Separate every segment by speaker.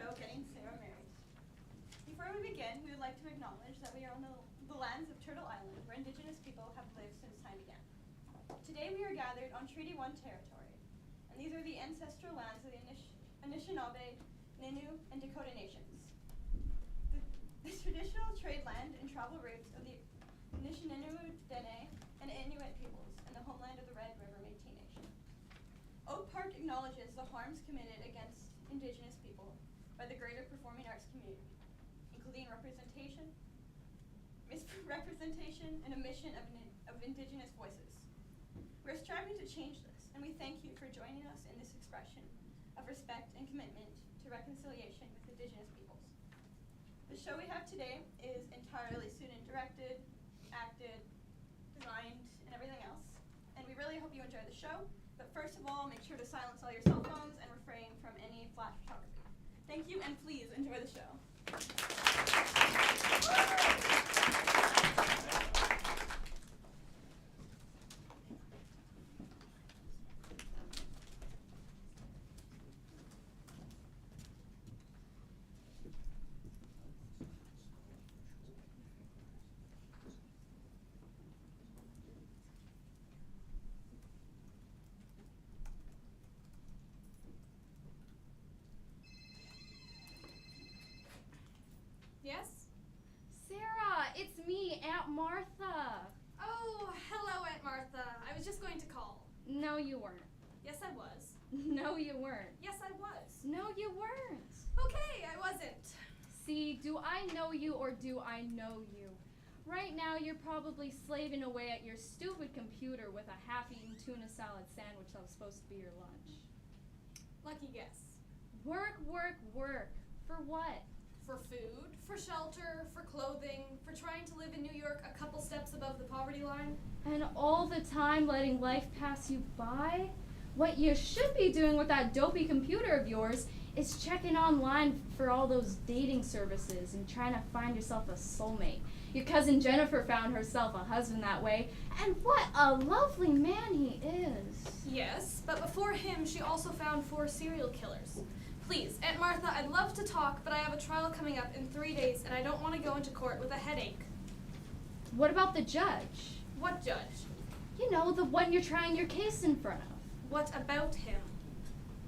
Speaker 1: show Getting Sarah Married. Before we begin, we would like to acknowledge that we are on the lands of Turtle Island, where Indigenous people have lived since time began. Today we are gathered on Treaty 1 territory, and these are the ancestral lands of the Anishinaabe, Ninnu, and Dakota nations. The traditional trade land and travel routes of the Anishinaabe, Dene, and Inuit peoples, and the homeland of the Red River Métis Nation. Oak Park acknowledges the harms committed against Indigenous people by the greater performing arts community, including misrepresentation, and omission of Indigenous voices. We're striving to change this, and we thank you for joining us in this expression of respect and commitment to reconciliation with Indigenous peoples. The show we have today is entirely student-directed, acted, designed, and everything else, and we really hope you enjoy the show. But first of all, make sure to silence all your cell phones and refrain from any flash photography. Thank you, and please enjoy the show.
Speaker 2: Yes?
Speaker 3: Sarah, it's me, Aunt Martha.
Speaker 2: Oh, hello, Aunt Martha. I was just going to call.
Speaker 3: No, you weren't.
Speaker 2: Yes, I was.
Speaker 3: No, you weren't.
Speaker 2: Yes, I was.
Speaker 3: No, you weren't.
Speaker 2: Okay, I wasn't.
Speaker 3: See, do I know you or do I know you? Right now, you're probably slaving away at your stupid computer with a half-eaten tuna salad sandwich that was supposed to be your lunch.
Speaker 2: Lucky guess.
Speaker 3: Work, work, work. For what?
Speaker 2: For food, for shelter, for clothing, for trying to live in New York a couple steps above the poverty line.
Speaker 3: And all the time letting life pass you by? What you should be doing with that dopey computer of yours is checking online for all those dating services and trying to find yourself a soulmate. Your cousin Jennifer found herself a husband that way, and what a lovely man he is.
Speaker 2: Yes, but before him, she also found 4 serial killers. Please, Aunt Martha, I'd love to talk, but I have a trial coming up in 3 days, and I don't want to go into court with a headache.
Speaker 3: What about the judge?
Speaker 2: What judge?
Speaker 3: You know, the one you're trying your case in front of.
Speaker 2: What about him?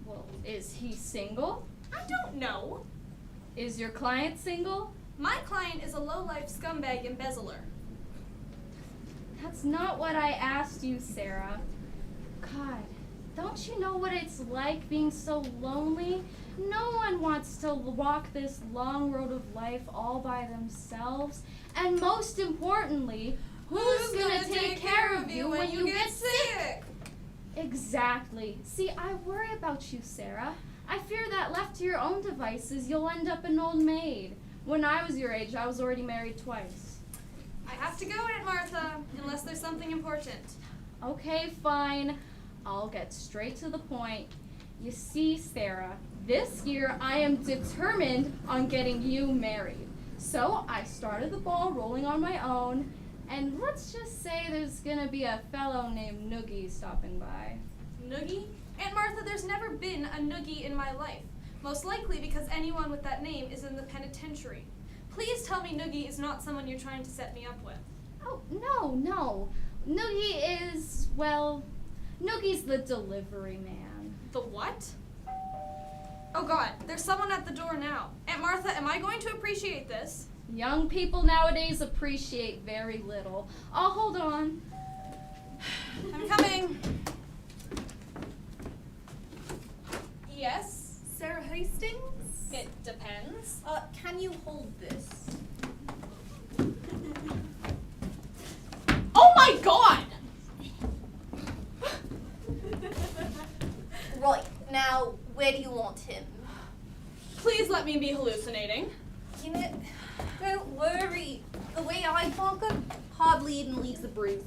Speaker 3: Well, is he single?
Speaker 2: I don't know.
Speaker 3: Is your client single?
Speaker 2: My client is a low-life scumbag embezzler.
Speaker 3: That's not what I asked you, Sarah. God, don't you know what it's like being so lonely? No one wants to walk this long road of life all by themselves. And most importantly, who's gonna take care of you when you get sick? Exactly. See, I worry about you, Sarah. I fear that left to your own devices, you'll end up an old maid. When I was your age, I was already married twice.
Speaker 2: I have to go, Aunt Martha, unless there's something important.
Speaker 3: Okay, fine. I'll get straight to the point. You see, Sarah, this year I am determined on getting you married. So I started the ball rolling on my own, and let's just say there's gonna be a fellow named Noogie stopping by.
Speaker 2: Noogie? Aunt Martha, there's never been a Noogie in my life. Most likely because anyone with that name is in the penitentiary. Please tell me Noogie is not someone you're trying to set me up with.
Speaker 3: Oh, no. Noogie is, well, Noogie's the delivery man.
Speaker 2: The what? Oh God, there's someone at the door now. Aunt Martha, am I going to appreciate this?
Speaker 3: Young people nowadays appreciate very little. I'll hold on.
Speaker 2: I'm coming. Yes?
Speaker 4: Sarah Hastings?
Speaker 2: It depends.
Speaker 4: Can you hold this?
Speaker 2: Oh my God!
Speaker 4: Right, now, where do you want him?
Speaker 2: Please let me be hallucinating.
Speaker 4: You know, don't worry. The way I bonk him hardly even leaves a bruise.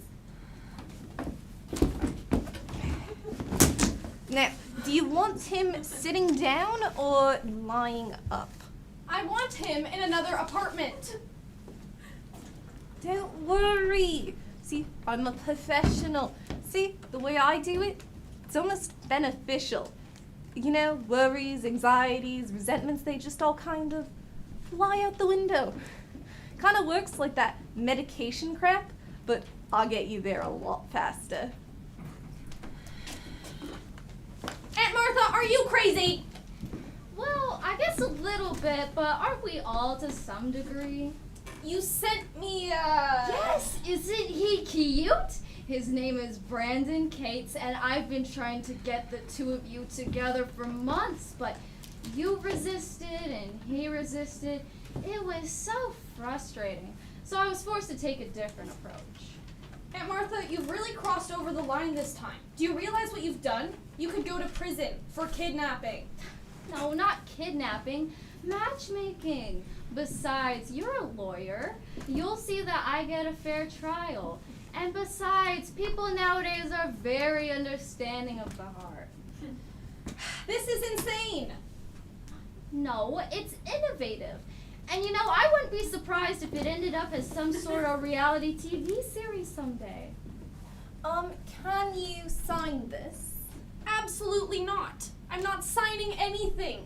Speaker 4: Now, do you want him sitting down or lying up?
Speaker 2: I want him in another apartment.
Speaker 4: Don't worry. See, I'm a professional. See, the way I do it, it's almost beneficial. you know, worries, anxieties, resentments, they just all kind of fly out the window. Kind of works like that medication crap, but I'll get you there a lot faster.
Speaker 2: Aunt Martha, are you crazy?
Speaker 3: Well, I guess a little bit, but aren't we all to some degree?
Speaker 2: You sent me,
Speaker 3: Yes, isn't he cute? His name is Brandon Cates, and I've been trying to get the two of you together for months, but you resisted and he resisted. It was so frustrating. So I was forced to take a different approach.
Speaker 2: Aunt Martha, you've really crossed over the line this time. Do you realize what you've done? You could go to prison for kidnapping.
Speaker 3: No, not kidnapping, matchmaking. Besides, you're a lawyer. You'll see that I get a fair trial. And besides, people nowadays are very understanding of the heart.
Speaker 2: This is insane.
Speaker 3: No, it's innovative. And you know, I wouldn't be surprised if it ended up as some sort of reality TV series someday.
Speaker 4: Can you sign this?
Speaker 2: Absolutely not. I'm not signing anything.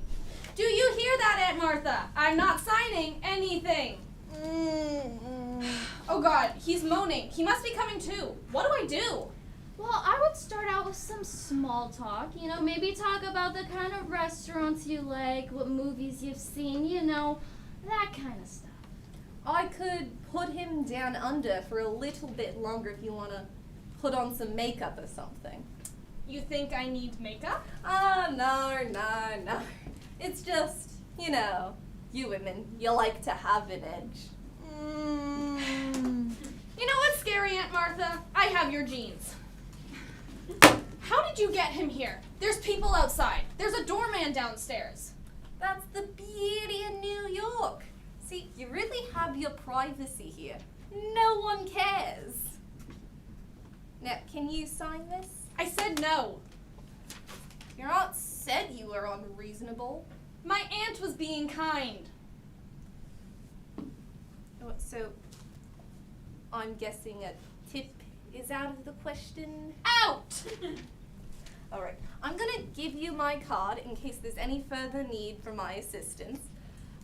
Speaker 2: Do you hear that, Aunt Martha? I'm not signing anything. Oh God, he's moaning. He must be coming too. What do I do?
Speaker 3: Well, I would start out with some small talk, you know, maybe talk about the kind of restaurants you like, what movies you've seen, you know, that kind of stuff.
Speaker 4: I could put him down under for a little bit longer if you want to put on some makeup or something.
Speaker 2: You think I need makeup?
Speaker 4: No. It's just, you know, you women, you like to have an edge.
Speaker 2: You know what's scary, Aunt Martha? I have your genes. How did you get him here? There's people outside. There's a doorman downstairs.
Speaker 4: That's the beauty of New York. See, you really have your privacy here. No one cares. Now, can you sign this?
Speaker 2: I said no.
Speaker 4: Your aunt said you were unreasonable.
Speaker 2: My aunt was being kind.
Speaker 4: So, I'm guessing a tip is out of the question?
Speaker 2: Out!
Speaker 4: Alright, I'm gonna give you my card in case there's any further need for my assistance.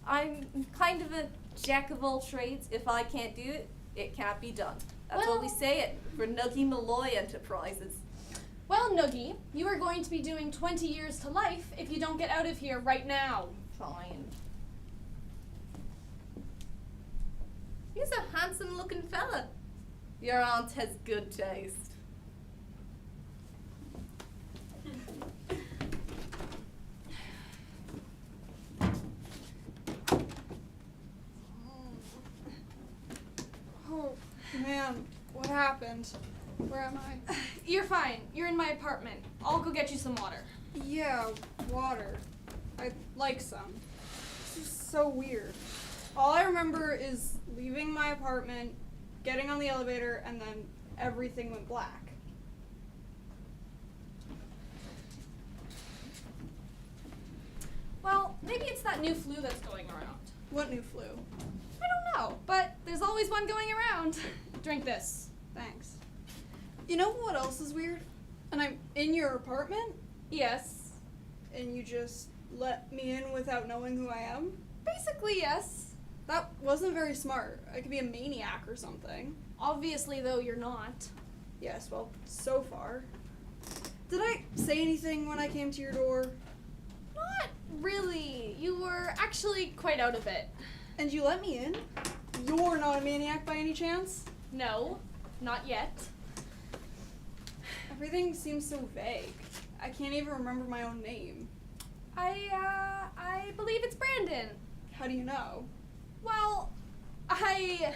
Speaker 4: I'm kind of a jack of all trades. If I can't do it, it can't be done. That's what we say at Renuggy Malloy Enterprises.
Speaker 2: Well, Noogie, you are going to be doing 20 years to life if you don't get out of here right now.
Speaker 4: Fine. He's a handsome looking fella. Your aunt has good taste.
Speaker 5: Oh, man, what happened? Where am I?
Speaker 2: You're fine. You're in my apartment. I'll go get you some water.
Speaker 5: Yeah, water. I'd like some. This is so weird. All I remember is leaving my apartment, getting on the elevator, and then everything went black.
Speaker 2: Well, maybe it's that new flu that's going around.
Speaker 5: What new flu?
Speaker 2: I don't know, but there's always one going around. Drink this.
Speaker 5: Thanks. You know what else is weird? And I'm in your apartment,
Speaker 2: Yes.
Speaker 5: and you just let me in without knowing who I am?
Speaker 2: Basically, yes.
Speaker 5: That wasn't very smart. I could be a maniac or something.
Speaker 2: Obviously, though, you're not.
Speaker 5: Yes, well, so far. Did I say anything when I came to your door?
Speaker 2: Not really. You were actually quite out of it.
Speaker 5: And you let me in? You're not a maniac by any chance?
Speaker 2: No, not yet.
Speaker 5: Everything seems so vague. I can't even remember my own name.
Speaker 2: I believe it's Brandon.
Speaker 5: How do you know?
Speaker 2: Well, you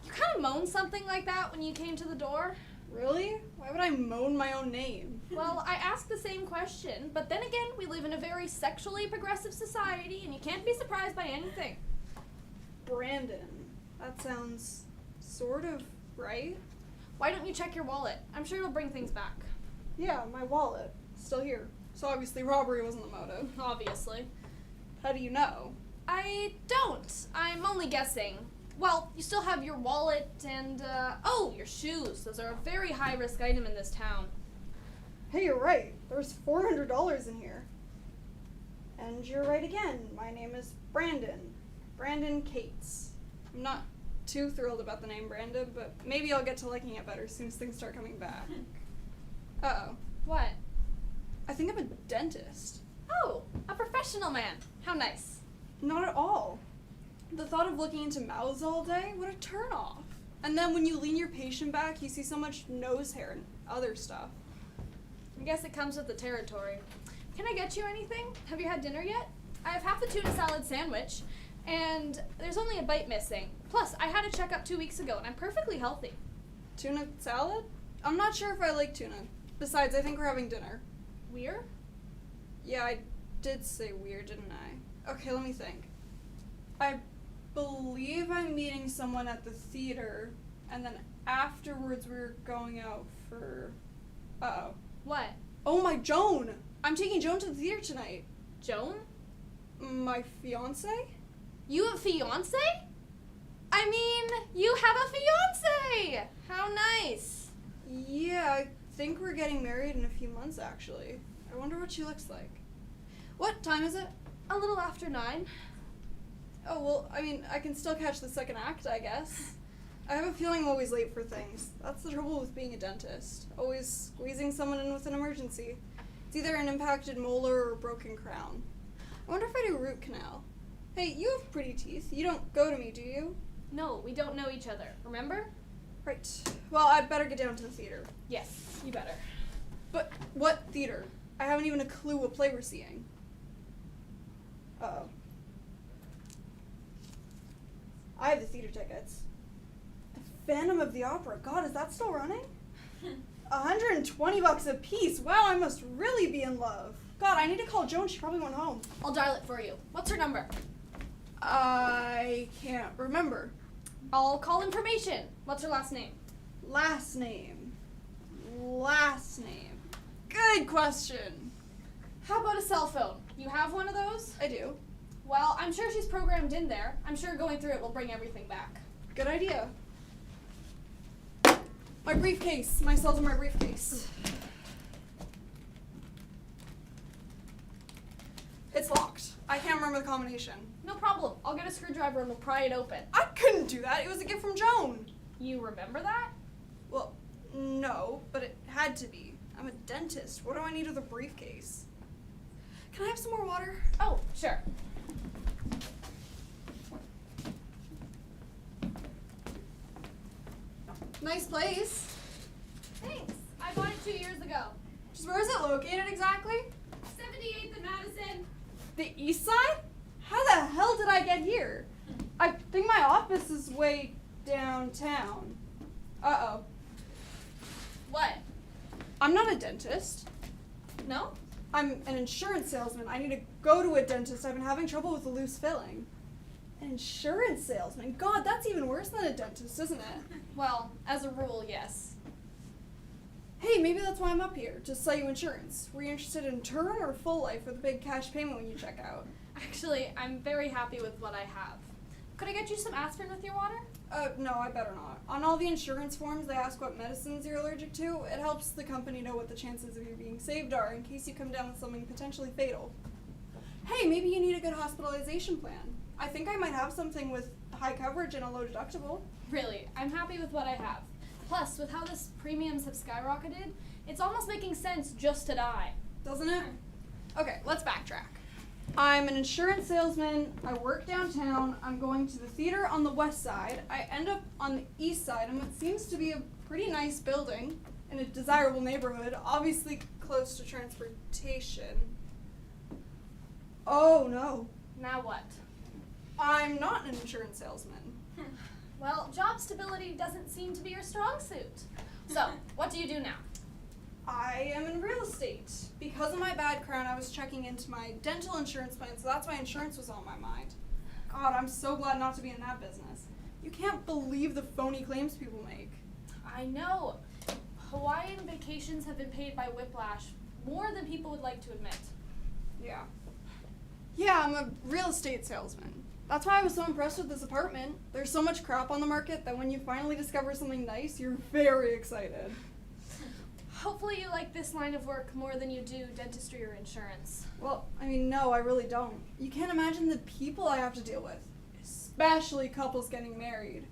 Speaker 2: kind of moaned something like that when you came to the door.
Speaker 5: Really? Why would I moan my own name?
Speaker 2: Well, I asked the same question, but then again, we live in a very sexually progressive society, and you can't be surprised by anything.
Speaker 5: Brandon. That sounds sort of right.
Speaker 2: Why don't you check your wallet? I'm sure it'll bring things back.
Speaker 5: Yeah, my wallet. Still here. So obviously robbery wasn't the motive.
Speaker 2: Obviously.
Speaker 5: How do you know?
Speaker 2: I don't. I'm only guessing. Well, you still have your wallet and, your shoes. Those are a very high-risk item in this town.
Speaker 5: Hey, you're right. There's $400 in here. And you're right again. My name is Brandon. Brandon Cates. I'm not too thrilled about the name Brandon, but maybe I'll get to liking it better as soon as things start coming back. Uh-oh.
Speaker 2: What?
Speaker 5: I think I'm a dentist.
Speaker 2: Oh, a professional man. How nice.
Speaker 5: Not at all. The thought of looking into mouths all day, what a turnoff. And then when you lean your patient back, you see so much nose hair and other stuff.
Speaker 2: I guess it comes with the territory. Can I get you anything? Have you had dinner yet? I have half a tuna salad sandwich, and there's only a bite missing. Plus, I had a checkup 2 weeks ago, and I'm perfectly healthy.
Speaker 5: Tuna salad? I'm not sure if I like tuna. Besides, I think we're having dinner.
Speaker 2: Weird?
Speaker 5: Yeah, I did say weird, didn't I? Okay, let me think. I believe I'm meeting someone at the theater, and then afterwards we're going out for... Uh-oh.
Speaker 2: What?
Speaker 5: Oh, my Joan! I'm taking Joan to the theater tonight.
Speaker 2: Joan?
Speaker 5: My fiance?
Speaker 2: You have a fiance? I mean, you have a fiance! How nice.
Speaker 5: Yeah, I think we're getting married in a few months, actually. I wonder what she looks like. What time is it?
Speaker 2: A little after 9.
Speaker 5: Oh, well, I mean, I can still catch the second act, I guess. I have a feeling I'm always late for things. That's the trouble with being a dentist. Always squeezing someone in with an emergency. It's either an impacted molar or a broken crown. I wonder if I do a root canal. Hey, you have pretty teeth. You don't go to me, do you?
Speaker 2: No, we don't know each other, remember?
Speaker 5: Right. Well, I'd better get down to the theater.
Speaker 2: Yes, you better.
Speaker 5: But what theater? I haven't even a clue what play we're seeing. Uh-oh. I have the theater tickets. The Phantom of the Opera. God, is that still running? $120 a piece. Wow, I must really be in love. God, I need to call Joan. She probably went home.
Speaker 2: I'll dial it for you. What's her number?
Speaker 5: I can't remember.
Speaker 2: I'll call information. What's her last name?
Speaker 5: Last name. Last name. Good question.
Speaker 2: How about a cell phone? You have one of those?
Speaker 5: I do.
Speaker 2: Well, I'm sure she's programmed in there. I'm sure going through it will bring everything back.
Speaker 5: Good idea. My briefcase. My cell's in my briefcase. It's locked. I can't remember the combination.
Speaker 2: No problem. I'll get a screwdriver and we'll pry it open.
Speaker 5: I couldn't do that. It was a gift from Joan.
Speaker 2: You remember that?
Speaker 5: Well, no, but it had to be. I'm a dentist. What do I need with a briefcase? Can I have some more water?
Speaker 2: Oh, sure.
Speaker 5: Nice place.
Speaker 2: Thanks. I bought it 2 years ago.
Speaker 5: Just where is it located exactly?
Speaker 2: 78th and Madison.
Speaker 5: The east side? How the hell did I get here? I think my office is way downtown. Uh-oh.
Speaker 2: What?
Speaker 5: I'm not a dentist.
Speaker 2: No?
Speaker 5: I'm an insurance salesman. I need to go to a dentist. I've been having trouble with a loose filling. An insurance salesman? God, that's even worse than a dentist, isn't it?
Speaker 2: Well, as a rule, yes.
Speaker 5: Hey, maybe that's why I'm up here, to sell you insurance. Were you interested in term or full life with a big cash payment when you check out?
Speaker 2: Actually, I'm very happy with what I have. Could I get you some aspirin with your water?
Speaker 5: No, I better not. On all the insurance forms, they ask what medicines you're allergic to. It helps the company know what the chances of you being saved are in case you come down with something potentially fatal. Hey, maybe you need a good hospitalization plan. I think I might have something with high coverage and a low deductible.
Speaker 2: Really, I'm happy with what I have. Plus, with how this premiums have skyrocketed, it's almost making sense just to die.
Speaker 5: Doesn't it? Okay, let's backtrack. I'm an insurance salesman. I work downtown. I'm going to the theater on the west side. I end up on the east side in what seems to be a pretty nice building in a desirable neighborhood, obviously close to transportation. Oh no.
Speaker 2: Now what?
Speaker 5: I'm not an insurance salesman.
Speaker 2: Well, job stability doesn't seem to be your strong suit. So, what do you do now?
Speaker 5: I am in real estate. Because of my bad crown, I was checking into my dental insurance plan, so that's why insurance was on my mind. God, I'm so glad not to be in that business. You can't believe the phony claims people make.
Speaker 2: I know. Hawaiian vacations have been paid by Whiplash more than people would like to admit.
Speaker 5: Yeah. Yeah, I'm a real estate salesman. That's why I was so impressed with this apartment. There's so much crap on the market that when you finally discover something nice, you're very excited.
Speaker 2: Hopefully you like this line of work more than you do dentistry or insurance.
Speaker 5: Well, I mean, no, I really don't. You can't imagine the people I have to deal with, especially couples getting married.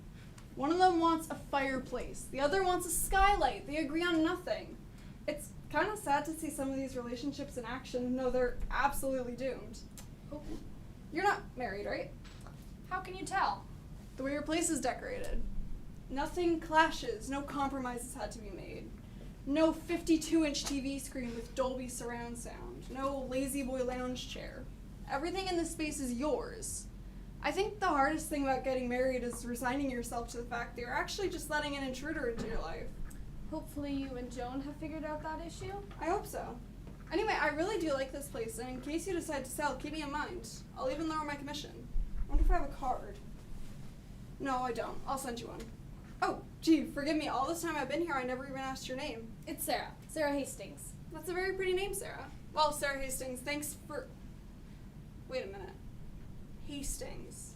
Speaker 5: One of them wants a fireplace, the other wants a skylight. They agree on nothing. It's kind of sad to see some of these relationships in action and know they're absolutely doomed.
Speaker 2: Oh,
Speaker 5: You're not married, right?
Speaker 2: how can you tell?
Speaker 5: The way your place is decorated. Nothing clashes, no compromises had to be made. No 52-inch TV screen with Dolby surround sound. No lazy boy lounge chair. Everything in this space is yours. I think the hardest thing about getting married is resigning yourself to the fact that you're actually just letting an intruder into your life.
Speaker 2: Hopefully you and Joan have figured out that issue.
Speaker 5: I hope so. Anyway, I really do like this place, and in case you decide to sell, keep me in mind. I'll even lower my commission. I wonder if I have a card. No, I don't. I'll send you one. Oh, gee, forgive me. All this time I've been here, I never even asked your name.
Speaker 2: It's Sarah. Sarah Hastings.
Speaker 5: That's a very pretty name, Sarah. Well, Sarah Hastings, thanks for... Wait a minute. Hastings.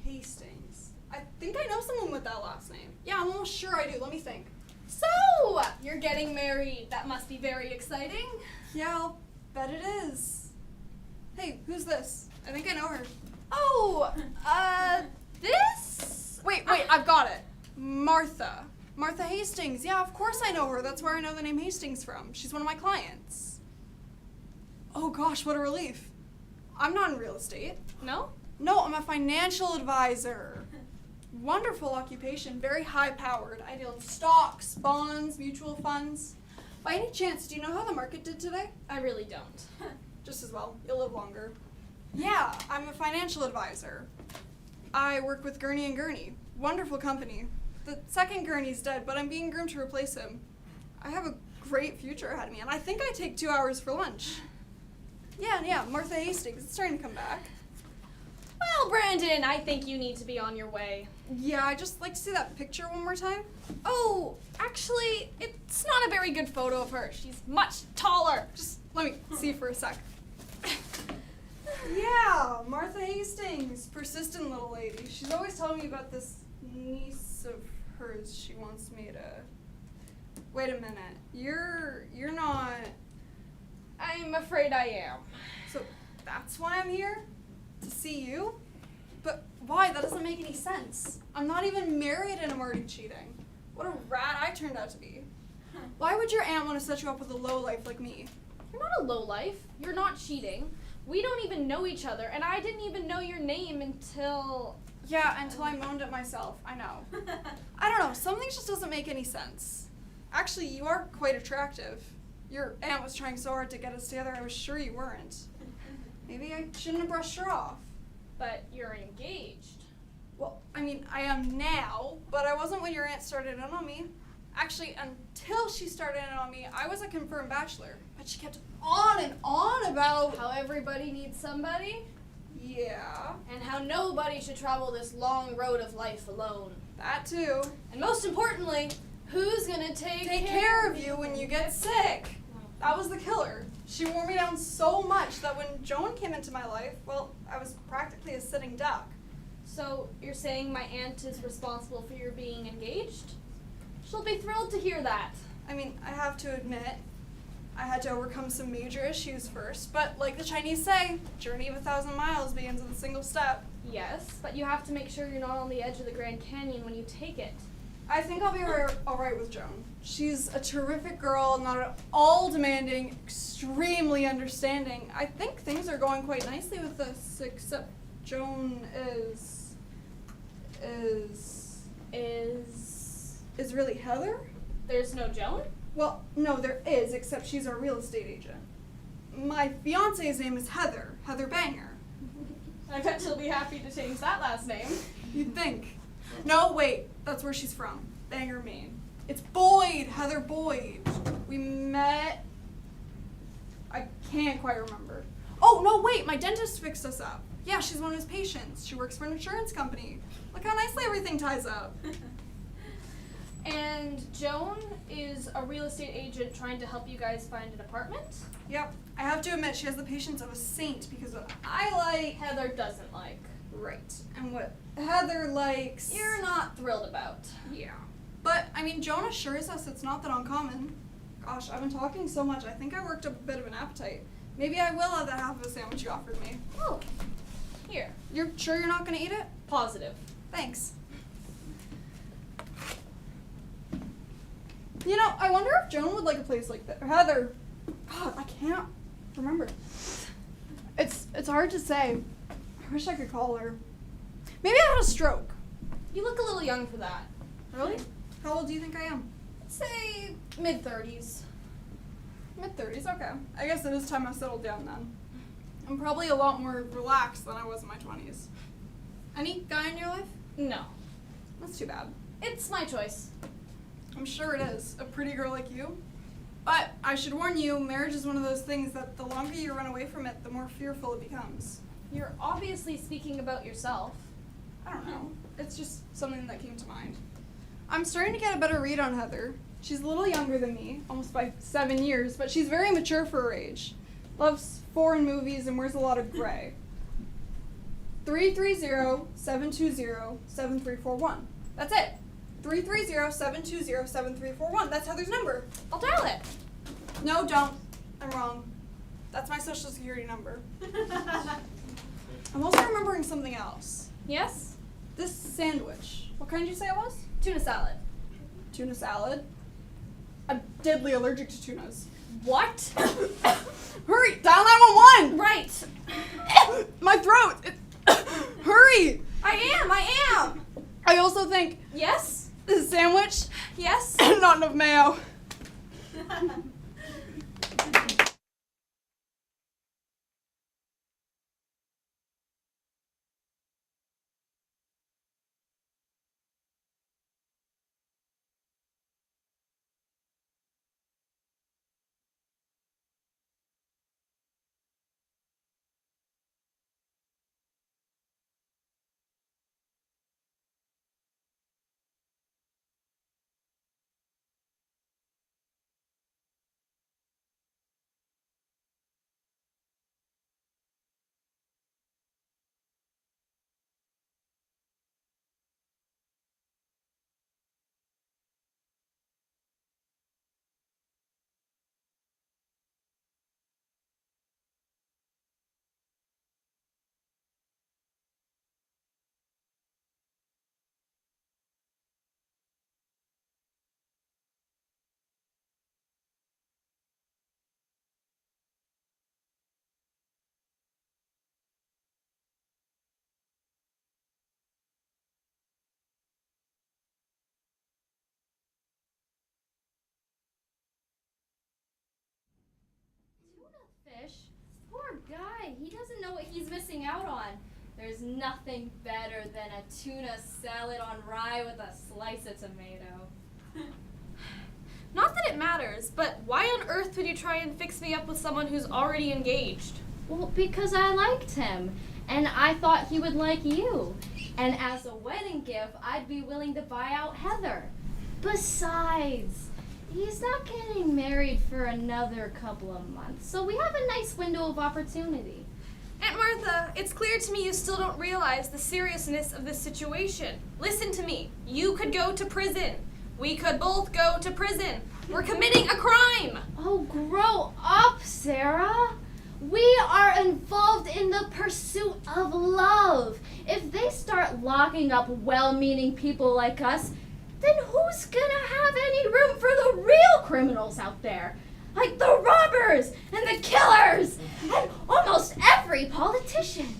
Speaker 5: Hastings. I think I know someone with that last name. Yeah, I'm almost sure I do. Let me think.
Speaker 2: So, you're getting married. That must be very exciting.
Speaker 5: Yeah, I'll bet it is. Hey, who's this? I think I know her.
Speaker 2: Oh, this?
Speaker 5: Wait, I've got it. Martha. Martha Hastings. Yeah, of course I know her. That's where I know the name Hastings from. She's one of my clients. Oh gosh, what a relief. I'm not in real estate.
Speaker 2: No?
Speaker 5: No, I'm a financial advisor. Wonderful occupation, very high powered. I deal in stocks, bonds, mutual funds. By any chance, do you know how the market did today?
Speaker 2: I really don't.
Speaker 5: Just as well. You'll live longer. Yeah, I'm a financial advisor. I work with Gurney and Gurney. Wonderful company. The second Gurney's dead, but I'm being groomed to replace him. I have a great future ahead of me, and I think I take 2 hours for lunch. Yeah, Martha Hastings. It's starting to come back.
Speaker 2: Well, Brandon, I think you need to be on your way.
Speaker 5: Yeah, I'd just like to see that picture one more time.
Speaker 2: Oh, actually, it's not a very good photo of her. She's much taller.
Speaker 5: Just let me see for a sec. Yeah, Martha Hastings, persistent little lady. She's always telling me about this niece of hers she wants me to... Wait a minute. You're not...
Speaker 2: I'm afraid I am.
Speaker 5: So that's why I'm here? To see you? But why? That doesn't make any sense. I'm not even married and I'm already cheating. What a rat I turned out to be. Why would your aunt want to set you up with a lowlife like me?
Speaker 2: You're not a lowlife. You're not cheating. We don't even know each other, and I didn't even know your name until...
Speaker 5: Yeah, until I moaned at myself. I know. I don't know. Something just doesn't make any sense. Actually, you are quite attractive. Your aunt was trying so hard to get us together, I was sure you weren't. Maybe I shouldn't have brushed her off.
Speaker 2: But you're engaged.
Speaker 5: Well, I mean, I am now, but I wasn't when your aunt started in on me. Actually, until she started in on me, I was a confirmed bachelor. But she kept on and on about...
Speaker 2: How everybody needs somebody,
Speaker 5: Yeah,
Speaker 2: and how nobody should travel this long road of life alone.
Speaker 5: that too.
Speaker 2: And most importantly, who's gonna take
Speaker 5: Care of you when you get sick. That was the killer. She wore me down so much that when Joan came into my life, well, I was practically a sitting duck.
Speaker 2: So, you're saying my aunt is responsible for your being engaged? She'll be thrilled to hear that.
Speaker 5: I mean, I have to admit, I had to overcome some major issues first, but like the Chinese say, journey of 1,000 miles begins with a single step.
Speaker 2: Yes, but you have to make sure you're not on the edge of the Grand Canyon when you take it.
Speaker 5: I think I'll be alright with Joan. She's a terrific girl, not at all demanding, extremely understanding. I think things are going quite nicely with us, except Joan is really Heather?
Speaker 2: There's no Joan?
Speaker 5: Well, no, there is, except she's our real estate agent. My fiance's name is Heather Banger.
Speaker 2: I bet she'll be happy to change that last name.
Speaker 5: You'd think. No, wait, that's where she's from. Bangor, Maine. It's Boyd, Heather Boyd. We met... I can't quite remember. Oh, no, wait, my dentist fixed us up. Yeah, she's one of his patients. She works for an insurance company. Look how nicely everything ties up.
Speaker 2: And Joan is a real estate agent trying to help you guys find an apartment?
Speaker 5: Yep, I have to admit she has the patience of a saint because what I like...
Speaker 2: Heather doesn't like.
Speaker 5: Right, and what Heather likes...
Speaker 2: You're not thrilled about.
Speaker 5: Yeah. But, I mean, Joan assures us it's not that uncommon. Gosh, I've been talking so much. I think I worked up a bit of an appetite. Maybe I will have that half of a sandwich you offered me.
Speaker 2: Oh, here.
Speaker 5: You're sure you're not gonna eat it?
Speaker 2: Positive.
Speaker 5: Thanks. You know, I wonder if Joan would like a place like that. Heather. God, I can't remember. It's hard to say. I wish I could call her. Maybe I had a stroke.
Speaker 2: You look a little young for that.
Speaker 5: Really? How old do you think I am?
Speaker 2: Say mid-30s.
Speaker 5: Mid-30s, okay. I guess it is time I settled down then. I'm probably a lot more relaxed than I was in my 20s. Any guy in your life?
Speaker 2: No.
Speaker 5: That's too bad.
Speaker 2: It's my choice.
Speaker 5: I'm sure it is. A pretty girl like you. But I should warn you, marriage is one of those things that the longer you run away from it, the more fearful it becomes.
Speaker 2: You're obviously speaking about yourself.
Speaker 5: I don't know. It's just something that came to mind. I'm starting to get a better read on Heather. She's a little younger than me, almost by 7 years, but she's very mature for her age. Loves foreign movies and wears a lot of gray. 330-720-7341. That's it. 330-720-7341. That's Heather's number.
Speaker 2: I'll dial it.
Speaker 5: No, don't. I'm wrong. That's my social security number. I'm also remembering something else.
Speaker 2: Yes?
Speaker 5: This sandwich. What kind did you say it was?
Speaker 2: Tuna salad.
Speaker 5: Tuna salad. I'm deadly allergic to tunas.
Speaker 2: What?
Speaker 5: Hurry! Dial 911!
Speaker 2: Right.
Speaker 5: My throat! Hurry!
Speaker 2: I am.
Speaker 5: I also think
Speaker 2: Yes?
Speaker 5: this sandwich
Speaker 2: Yes?
Speaker 5: not enough mayo.
Speaker 3: Fish? Poor guy. He doesn't know what he's missing out on. There's nothing better than a tuna salad on rye with a slice of tomato.
Speaker 2: Not that it matters, but why on earth would you try and fix me up with someone who's already engaged?
Speaker 3: Well, because I liked him, and I thought he would like you. And as a wedding gift, I'd be willing to buy out Heather. Besides, he's not getting married for another couple of months, so we have a nice window of opportunity.
Speaker 2: Aunt Martha, it's clear to me you still don't realize the seriousness of this situation. Listen to me. You could go to prison. We could both go to prison. We're committing a crime.
Speaker 3: Oh, grow up, Sarah. We are involved in the pursuit of love. If they start locking up well-meaning people like us, then who's gonna have any room for the real criminals out there? Like the robbers and the killers and almost every politician.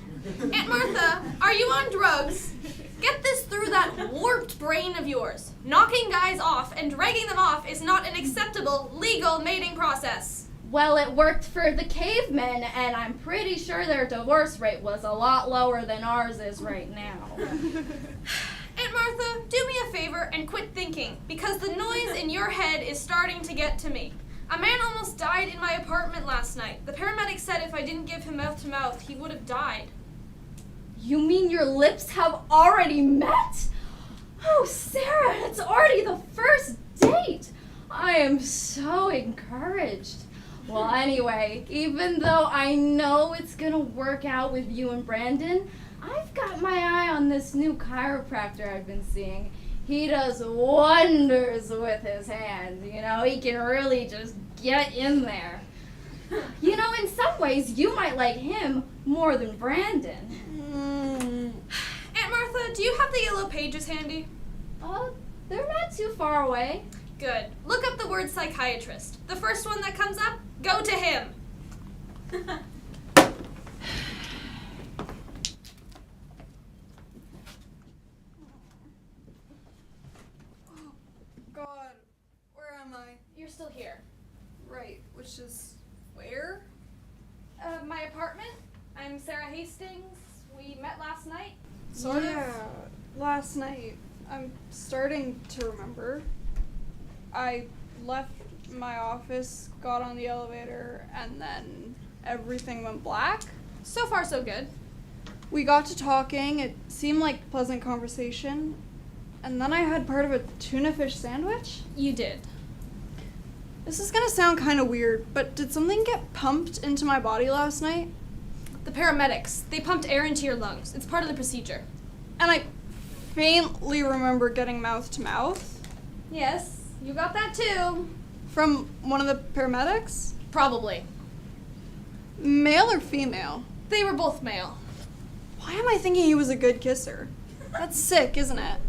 Speaker 2: Aunt Martha, are you on drugs? Get this through that warped brain of yours. Knocking guys off and dragging them off is not an acceptable legal mating process.
Speaker 3: Well, it worked for the cavemen, and I'm pretty sure their divorce rate was a lot lower than ours is right now.
Speaker 2: Aunt Martha, do me a favor and quit thinking, because the noise in your head is starting to get to me. A man almost died in my apartment last night. The paramedic said if I didn't give him mouth-to-mouth, he would have died.
Speaker 3: You mean your lips have already met? Oh, Sarah, it's already the first date. I am so encouraged. Well, anyway, even though I know it's gonna work out with you and Brandon, I've got my eye on this new chiropractor I've been seeing. He does wonders with his hands, you know. He can really just get in there. You know, in some ways, you might like him more than Brandon.
Speaker 2: Aunt Martha, do you have the yellow pages handy?
Speaker 3: They're not too far away.
Speaker 2: Good. Look up the word psychiatrist. The first one that comes up, go to him.
Speaker 5: God, where am I?
Speaker 2: You're still here.
Speaker 5: Right, which is where?
Speaker 2: My apartment. I'm Sarah Hastings. We met last night.
Speaker 5: Yeah, last night. I'm starting to remember. I left my office, got on the elevator, and then everything went black.
Speaker 2: So far, so good.
Speaker 5: We got to talking. It seemed like pleasant conversation. And then I had part of a tuna fish sandwich.
Speaker 2: You did.
Speaker 5: This is gonna sound kind of weird, but did something get pumped into my body last night?
Speaker 2: The paramedics. They pumped air into your lungs. It's part of the procedure.
Speaker 5: And I faintly remember getting mouth to mouth
Speaker 2: Yes, you got that too.
Speaker 5: from one of the paramedics.
Speaker 2: Probably.
Speaker 5: Male or female?
Speaker 2: They were both male.
Speaker 5: Why am I thinking he was a good kisser? That's sick, isn't it?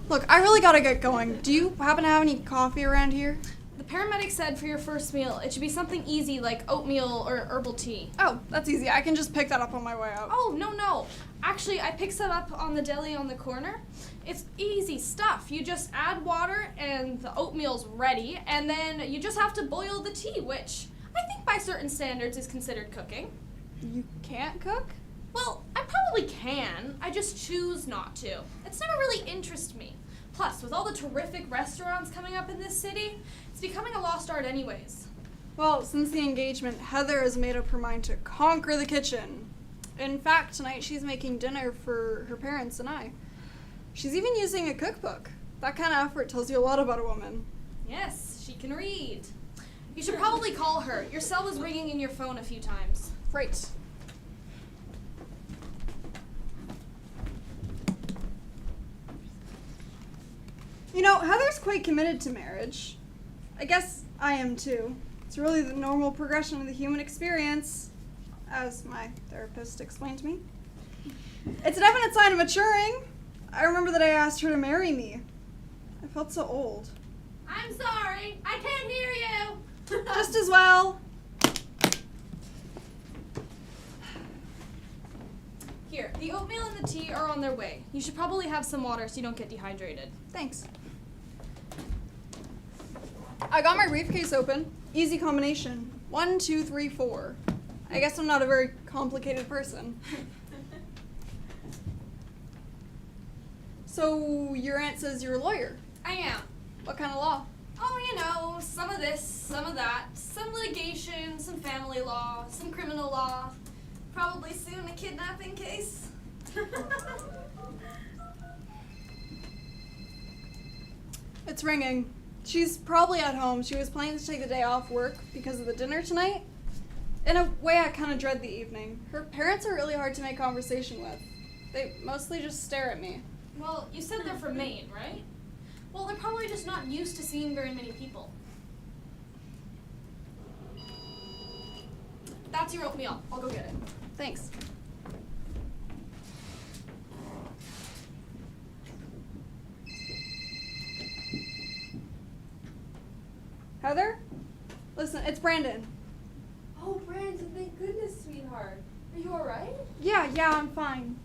Speaker 5: Look, I really gotta get going. Do you happen to have any coffee around here?
Speaker 2: The paramedic said for your first meal, it should be something easy like oatmeal or herbal tea.
Speaker 5: Oh, that's easy. I can just pick that up on my way out.
Speaker 2: Oh, no. Actually, I picked that up on the deli on the corner. It's easy stuff. You just add water and the oatmeal's ready, and then you just have to boil the tea, which I think by certain standards is considered cooking.
Speaker 5: You can't cook?
Speaker 2: Well, I probably can. I just choose not to. It's never really interested me. Plus, with all the terrific restaurants coming up in this city, it's becoming a lost art anyways.
Speaker 5: Well, since the engagement, Heather has made up her mind to conquer the kitchen. In fact, tonight she's making dinner for her parents and I. She's even using a cookbook. That kind of effort tells you a lot about a woman.
Speaker 2: Yes, she can read. You should probably call her. Your cell was ringing in your phone a few times.
Speaker 5: Right. You know, Heather's quite committed to marriage. I guess I am too. It's really the normal progression of the human experience, as my therapist explained to me. It's a definite sign of maturing. I remember that I asked her to marry me. I felt so old.
Speaker 2: I'm sorry, I can't hear you.
Speaker 5: Just as well.
Speaker 2: Here, the oatmeal and the tea are on their way. You should probably have some water so you don't get dehydrated.
Speaker 5: Thanks. I got my briefcase open. Easy combination. 1, 2, 3, 4. I guess I'm not a very complicated person. So, your aunt says you're a lawyer.
Speaker 2: I am.
Speaker 5: What kind of law?
Speaker 2: Oh, you know, some of this, some of that. Some litigation, some family law, some criminal law. Probably soon a kidnapping case.
Speaker 5: It's ringing. She's probably at home. She was planning to take the day off work because of the dinner tonight. In a way, I kind of dread the evening. Her parents are really hard to make conversation with. They mostly just stare at me.
Speaker 2: Well, you said they're from Maine, right? Well, they're probably just not used to seeing very many people. That's your oatmeal. I'll go get it.
Speaker 5: Thanks. Heather? Listen, it's Brandon.
Speaker 4: Oh, Brandon, thank goodness, sweetheart. Are you alright?
Speaker 5: Yeah, I'm fine.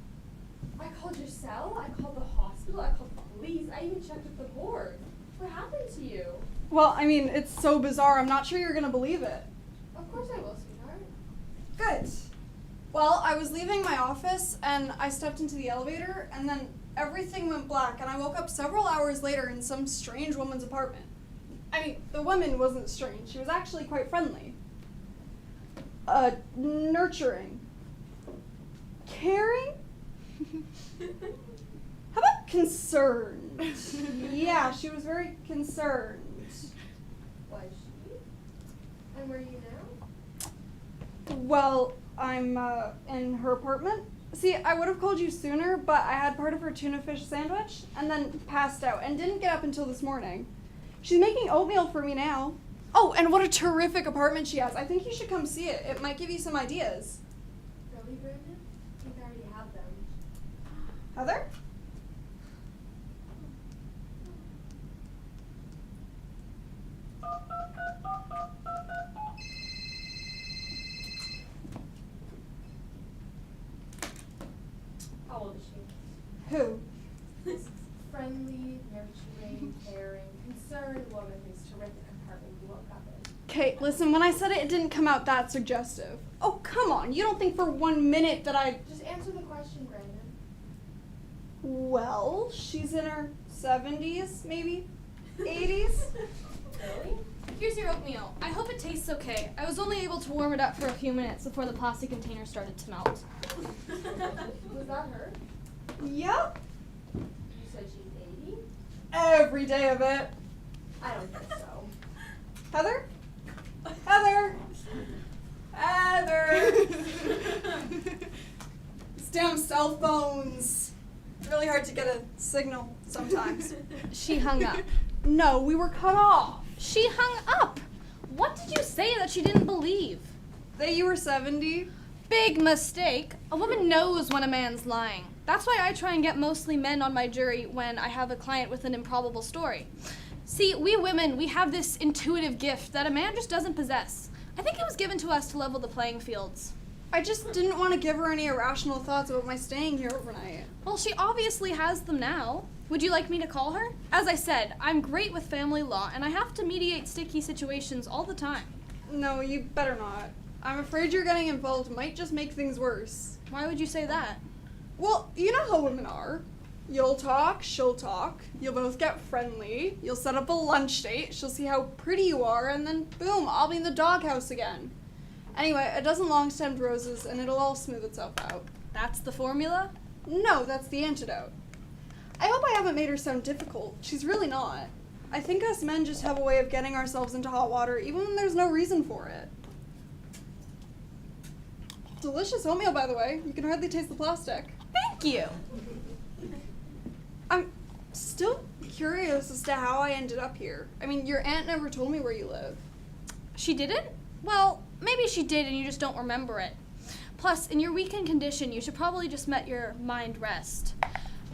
Speaker 4: I called your cell, I called the hospital, I called the police, I even checked with the board. What happened to you?
Speaker 5: Well, I mean, it's so bizarre. I'm not sure you're gonna believe it.
Speaker 4: Of course I will, sweetheart.
Speaker 5: Good. Well, I was leaving my office and I stepped into the elevator and then everything went black and I woke up several hours later in some strange woman's apartment. I mean, the woman wasn't strange. She was actually quite friendly. Nurturing. Caring? How about concerned? Yeah, she was very concerned.
Speaker 4: Was she? And where are you now?
Speaker 5: Well, I'm in her apartment. See, I would have called you sooner, but I had part of her tuna fish sandwich and then passed out and didn't get up until this morning. She's making oatmeal for me now. Oh, and what a terrific apartment she has. I think you should come see it. It might give you some ideas.
Speaker 3: Really, Brandon? I think I already have them.
Speaker 5: Heather?
Speaker 3: How old is she?
Speaker 5: Who?
Speaker 3: Friendly, nurturing, caring, concerned woman whose terrific apartment you woke up in.
Speaker 5: Kate, listen, when I said it, it didn't come out that suggestive. Oh, come on. You don't think for 1 minute that I...
Speaker 3: Just answer the question, Brandon.
Speaker 5: Well, she's in her 70s, maybe? 80s?
Speaker 3: Really?
Speaker 2: Here's your oatmeal. I hope it tastes okay. I was only able to warm it up for a few minutes before the plastic container started to melt.
Speaker 3: Was that her?
Speaker 5: Yep.
Speaker 3: You said she's 80?
Speaker 5: Every day of it.
Speaker 3: I don't think so.
Speaker 5: Heather? Heather! Heather! These damn cell phones. It's really hard to get a signal sometimes.
Speaker 2: She hung up.
Speaker 5: No, we were cut off.
Speaker 2: She hung up! What did you say that she didn't believe?
Speaker 5: That you were 70?
Speaker 2: Big mistake. A woman knows when a man's lying. That's why I try and get mostly men on my jury when I have a client with an improbable story. See, we women, we have this intuitive gift that a man just doesn't possess. I think it was given to us to level the playing fields.
Speaker 5: I just didn't want to give her any irrational thoughts about my staying here overnight.
Speaker 2: Well, she obviously has them now. Would you like me to call her? As I said, I'm great with family law, and I have to mediate sticky situations all the time.
Speaker 5: No, you better not. I'm afraid you're getting involved might just make things worse.
Speaker 2: Why would you say that?
Speaker 5: Well, you know how women are. You'll talk, she'll talk, you'll both get friendly, you'll set up a lunch date, she'll see how pretty you are, and then boom, I'll be in the doghouse again. Anyway, a dozen long-stemmed roses and it'll all smooth itself out.
Speaker 2: That's the formula?
Speaker 5: No, that's the antidote. I hope I haven't made her sound difficult. She's really not. I think us men just have a way of getting ourselves into hot water even when there's no reason for it. Delicious oatmeal, by the way. You can hardly taste the plastic.
Speaker 2: Thank you.
Speaker 5: I'm still curious as to how I ended up here. I mean, your aunt never told me where you live.
Speaker 2: She didn't? Well, maybe she did and you just don't remember it. Plus, in your weakened condition, you should probably just let your mind rest.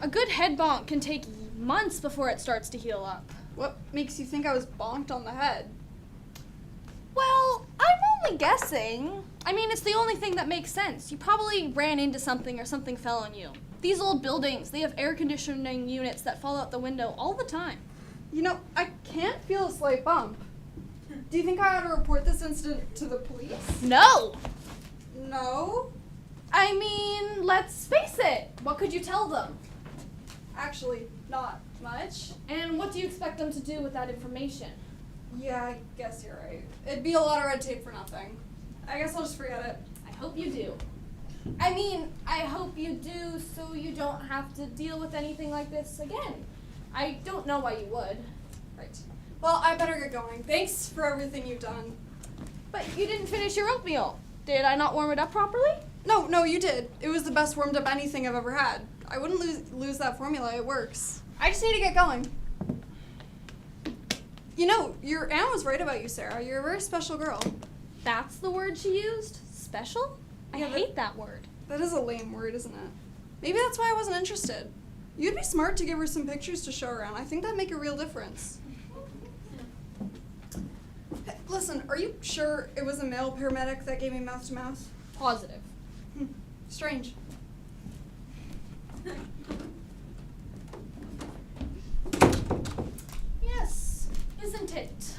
Speaker 2: A good head bonk can take months before it starts to heal up.
Speaker 5: What makes you think I was bonked on the head?
Speaker 2: Well, I'm only guessing. I mean, it's the only thing that makes sense. You probably ran into something or something fell on you. These old buildings, they have air conditioning units that fall out the window all the time.
Speaker 5: You know, I can't feel a slight bump. Do you think I ought to report this incident to the police?
Speaker 2: No!
Speaker 5: No.
Speaker 2: I mean, let's face it. What could you tell them?
Speaker 5: Actually, not much.
Speaker 2: And what do you expect them to do with that information?
Speaker 5: Yeah, I guess you're right. It'd be a lot of red tape for nothing. I guess I'll just forget it.
Speaker 2: I hope you do. I mean, I hope you do so you don't have to deal with anything like this again. I don't know why you would.
Speaker 5: Right. Well, I better get going. Thanks for everything you've done.
Speaker 2: But you didn't finish your oatmeal. Did I not warm it up properly?
Speaker 5: No, you did. It was the best warmed up anything I've ever had. I wouldn't lose that formula. It works. I just need to get going. You know, your aunt was right about you, Sarah. You're a very special girl.
Speaker 2: That's the word she used? Special? I
Speaker 5: Yeah,
Speaker 2: hate that word.
Speaker 5: That is a lame word, isn't it? Maybe that's why I wasn't interested. You'd be smart to give her some pictures to show around. I think that'd make a real difference. Hey, listen, are you sure it was a male paramedic that gave me mouth to mouth?
Speaker 2: Positive.
Speaker 5: Strange.
Speaker 2: Yes, isn't it?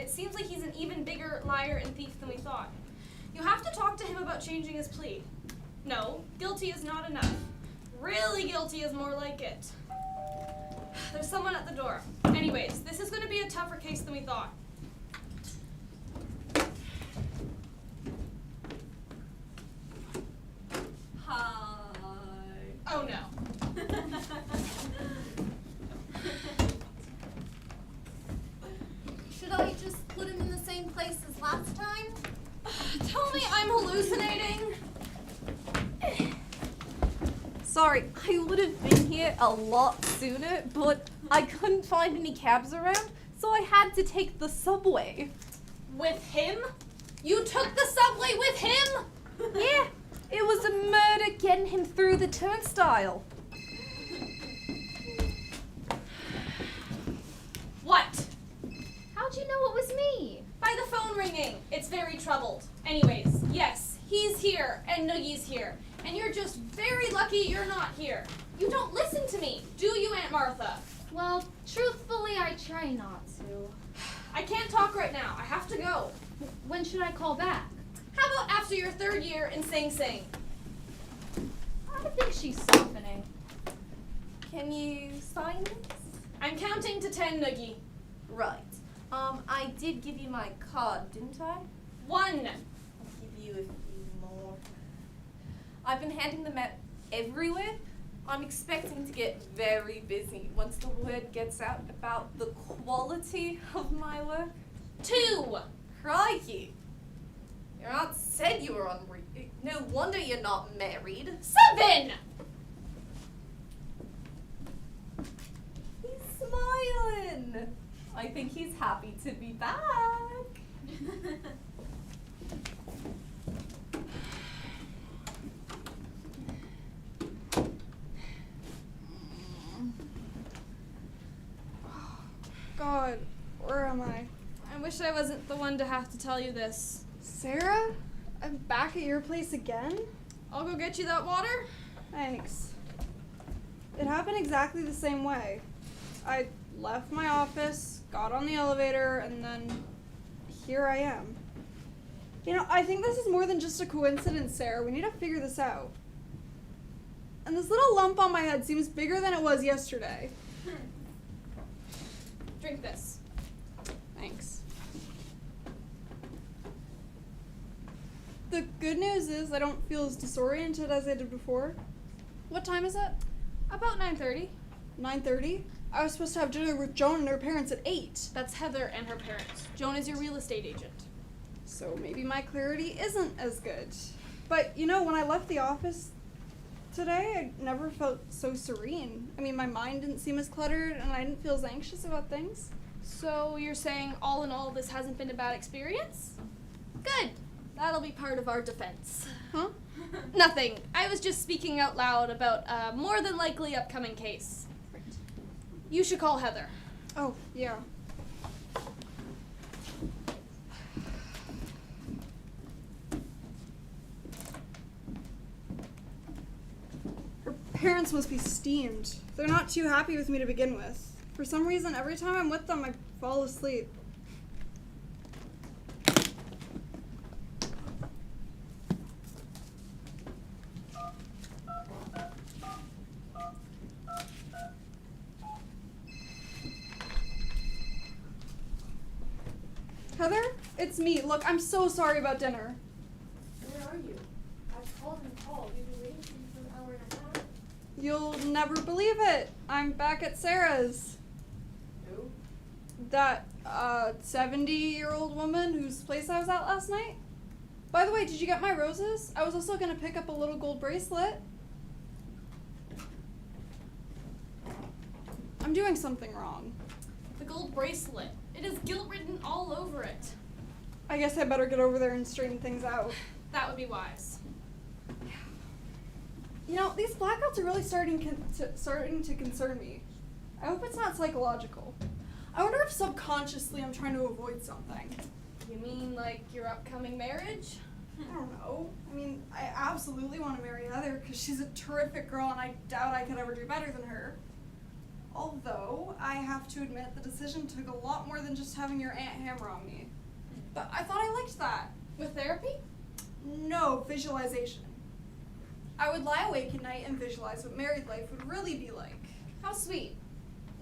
Speaker 2: it seems like he's an even bigger liar and thief than we thought. You have to talk to him about changing his plea. No, guilty is not enough. Really guilty is more like it. There's someone at the door. Anyways, this is going to be a tougher case than we thought.
Speaker 4: Hi.
Speaker 2: Oh no.
Speaker 4: Should I just put him in the same place as last time?
Speaker 2: Tell me I'm hallucinating.
Speaker 4: Sorry, I would have been here a lot sooner, but I couldn't find any cabs around, so I had to take the subway.
Speaker 2: With him? You took the subway with him?
Speaker 4: Yeah, it was a murder getting him through the turnstile.
Speaker 2: What?
Speaker 3: How'd you know it was me?
Speaker 2: By the phone ringing. It's very troubled. Anyways, yes, he's here and Noogie's here. And you're just very lucky you're not here. You don't listen to me, do you, Aunt Martha?
Speaker 3: Well, truthfully, I try not to.
Speaker 2: I can't talk right now. I have to go.
Speaker 3: When should I call back?
Speaker 2: How about after your 3rd year in Sing Sing?
Speaker 3: I think she's softening.
Speaker 4: Can you sign this?
Speaker 2: I'm counting to 10, Noogie.
Speaker 4: Right. I did give you my card, didn't I?
Speaker 2: 1.
Speaker 4: I'll give you a few more. I've been handing them out everywhere. I'm expecting to get very busy once the word gets out about the quality of my work.
Speaker 2: 2.
Speaker 4: Crikey! Your aunt said you were no wonder you're not married.
Speaker 2: 7.
Speaker 4: He's smiling. I think he's happy to be back.
Speaker 5: God, where am I?
Speaker 2: I wish I wasn't the one to have to tell you this.
Speaker 5: Sarah? I'm back at your place again?
Speaker 2: I'll go get you that water.
Speaker 5: Thanks. It happened exactly the same way. I left my office, got on the elevator, and then here I am. You know, I think this is more than just a coincidence, Sarah. We need to figure this out. And this little lump on my head seems bigger than it was yesterday.
Speaker 2: Drink this.
Speaker 5: Thanks. The good news is I don't feel as disoriented as I did before. What time is it?
Speaker 2: About 9:30.
Speaker 5: 9:30? I was supposed to have dinner with Joan and her parents at 8.
Speaker 2: That's Heather and her parents. Joan is your real estate agent.
Speaker 5: So maybe my clarity isn't as good. But, you know, when I left the office today, I never felt so serene. I mean, my mind didn't seem as cluttered, and I didn't feel as anxious about things.
Speaker 2: So you're saying all in all this hasn't been a bad experience? Good. That'll be part of our defense.
Speaker 5: Huh?
Speaker 2: Nothing. I was just speaking out loud about a more than likely upcoming case. You should call Heather.
Speaker 5: Oh, yeah. Her parents must be steamed. They're not too happy with me to begin with. For some reason, every time I'm with them, I fall asleep. Heather, it's me. Look, I'm so sorry about dinner.
Speaker 3: Where are you? I've called and called. We've been waiting for you for an hour and a half.
Speaker 5: You'll never believe it. I'm back at Sarah's.
Speaker 3: Who?
Speaker 5: That 70-year-old woman whose place I was at last night. By the way, did you get my roses? I was also going to pick up a little gold bracelet. I'm doing something wrong.
Speaker 2: The gold bracelet. It is guilt written all over it.
Speaker 5: I guess I better get over there and straighten things out.
Speaker 2: That would be wise.
Speaker 5: You know, these blackouts are really starting to concern me. I hope it's not psychological. I wonder if subconsciously I'm trying to avoid something.
Speaker 2: You mean like your upcoming marriage?
Speaker 5: I don't know. I mean, I absolutely want to marry Heather because she's a terrific girl and I doubt I could ever do better than her. Although, I have to admit, the decision took a lot more than just having your aunt hammer on me. But I thought I liked that.
Speaker 2: With therapy?
Speaker 5: No, visualization. I would lie awake at night and visualize what married life would really be like.
Speaker 2: How sweet.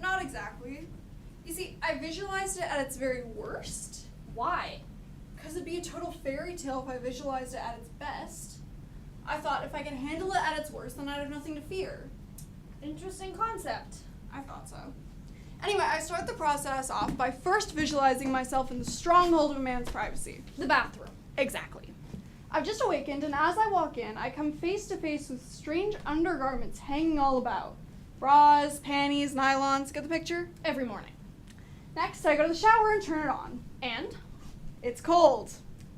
Speaker 5: Not exactly. You see, I visualized it at its very worst.
Speaker 2: Why?
Speaker 5: Because it'd be a total fairy tale if I visualized it at its best. I thought if I could handle it at its worst, then I'd have nothing to fear.
Speaker 2: Interesting concept.
Speaker 5: I thought so. Anyway, I start the process off by first visualizing myself in the stronghold of a man's privacy.
Speaker 2: The bathroom.
Speaker 5: Exactly. I've just awakened, and as I walk in, I come face to face with strange undergarments hanging all about. Bras, panties, nylons, get the picture?
Speaker 2: Every morning.
Speaker 5: Next, I go to the shower and turn it on.
Speaker 2: And?
Speaker 5: It's cold.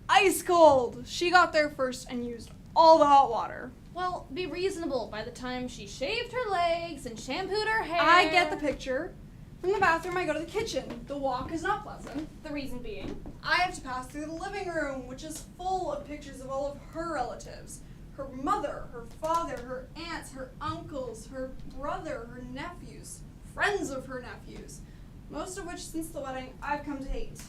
Speaker 5: Ice cold. She got there first and used all the hot water.
Speaker 2: Well, be reasonable. By the time she shaved her legs and shampooed her hair...
Speaker 5: I get the picture. From the bathroom, I go to the kitchen. The walk is not pleasant.
Speaker 2: The reason being?
Speaker 5: I have to pass through the living room, which is full of pictures of all of her relatives. Her mother, her father, her aunts, her uncles, her brother, her nephews, friends of her nephews. Most of which, since the wedding, I've come to hate.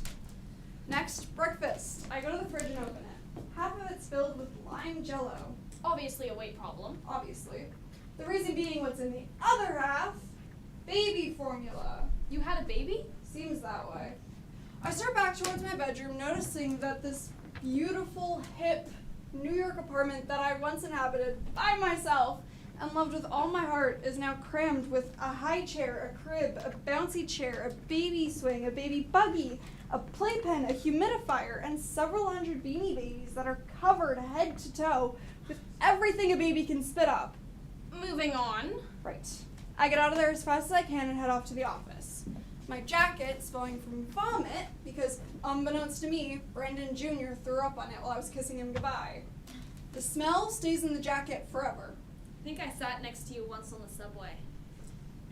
Speaker 5: Next, breakfast. I go to the fridge and open it. Half of it's filled with lime jello,
Speaker 2: Obviously a weight problem.
Speaker 5: obviously. The reason being what's in the other half, baby formula.
Speaker 2: You had a baby?
Speaker 5: Seems that way. I start back towards my bedroom, noticing that this beautiful, hip New York apartment that I once inhabited by myself and loved with all my heart is now crammed with a high chair, a crib, a bouncy chair, a baby swing, a baby buggy, a playpen, a humidifier, and several hundred beanie babies that are covered head to toe with everything a baby can spit up.
Speaker 2: Moving on.
Speaker 5: Right. I get out of there as fast as I can and head off to the office. My jacket spilling from vomit because, unbeknownst to me, Brandon Jr. threw up on it while I was kissing him goodbye. The smell stays in the jacket forever.
Speaker 2: I think I sat next to you once on the subway.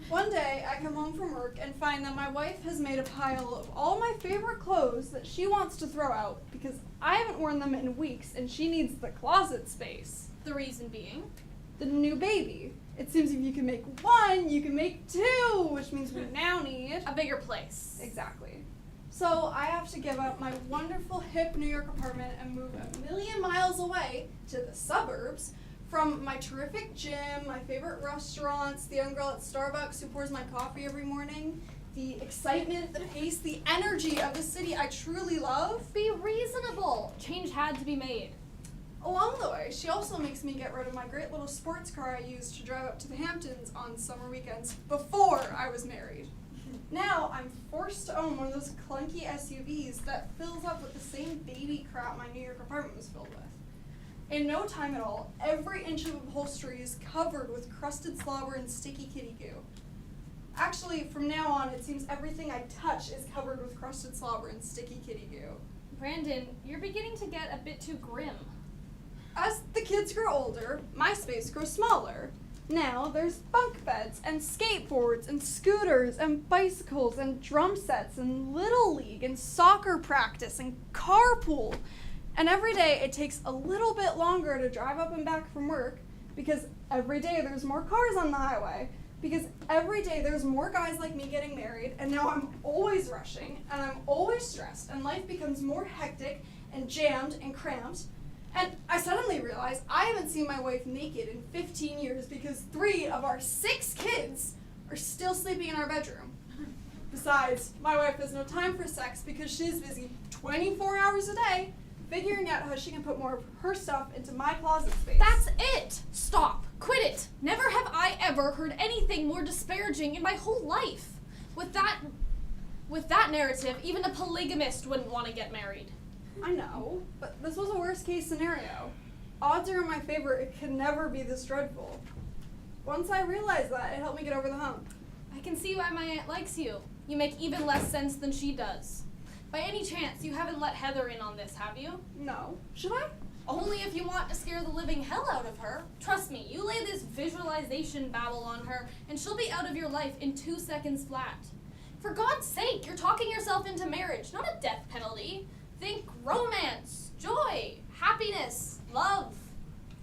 Speaker 5: One day, I come home from work and find that my wife has made a pile of all my favorite clothes that she wants to throw out because I haven't worn them in weeks and she needs the closet space.
Speaker 2: The reason being?
Speaker 5: The new baby. It seems if you can make one, you can make two, which means we now need
Speaker 2: A bigger place.
Speaker 5: Exactly. So I have to give up my wonderful hip New York apartment and move 1,000,000 miles away to the suburbs from my terrific gym, my favorite restaurants, the young girl at Starbucks who pours my coffee every morning, the excitement, the pace, the energy of the city I truly love.
Speaker 2: Be reasonable. Change had to be made.
Speaker 5: Along the way, she also makes me get rid of my great little sports car I used to drive up to the Hamptons on summer weekends before I was married. Now, I'm forced to own one of those clunky SUVs that fills up with the same baby crap my New York apartment was filled with. In no time at all, every inch of upholstery is covered with crusted slobber and sticky kitty goo. Actually, from now on, it seems everything I touch is covered with crusted slobber and sticky kitty goo.
Speaker 2: Brandon, you're beginning to get a bit too grim.
Speaker 5: As the kids grow older, my space grows smaller. Now there's bunk beds and skateboards and scooters and bicycles and drum sets and Little League and soccer practice and carpool. And every day it takes a little bit longer to drive up and back from work because every day there's more cars on the highway. Because every day there's more guys like me getting married, and now I'm always rushing and I'm always stressed and life becomes more hectic and jammed and cramped. And I suddenly realize I haven't seen my wife naked in 15 years because 3 of our 6 kids are still sleeping in our bedroom. Besides, my wife has no time for sex because she's busy 24 hours a day figuring out how she can put more of her stuff into my closet space.
Speaker 2: That's it! Stop! Quit it! Never have I ever heard anything more disparaging in my whole life. With that narrative, even a polygamist wouldn't want to get married.
Speaker 5: I know, but this was a worst case scenario. Odds are in my favor it could never be this dreadful. Once I realized that, it helped me get over the hump.
Speaker 2: I can see why my aunt likes you. You make even less sense than she does. By any chance, you haven't let Heather in on this, have you?
Speaker 5: No. Should I?
Speaker 2: Only if you want to scare the living hell out of her. Trust me, you lay this visualization babble on her, and she'll be out of your life in 2 seconds flat. For God's sake, you're talking yourself into marriage, not a death penalty. Think romance, joy, happiness, love.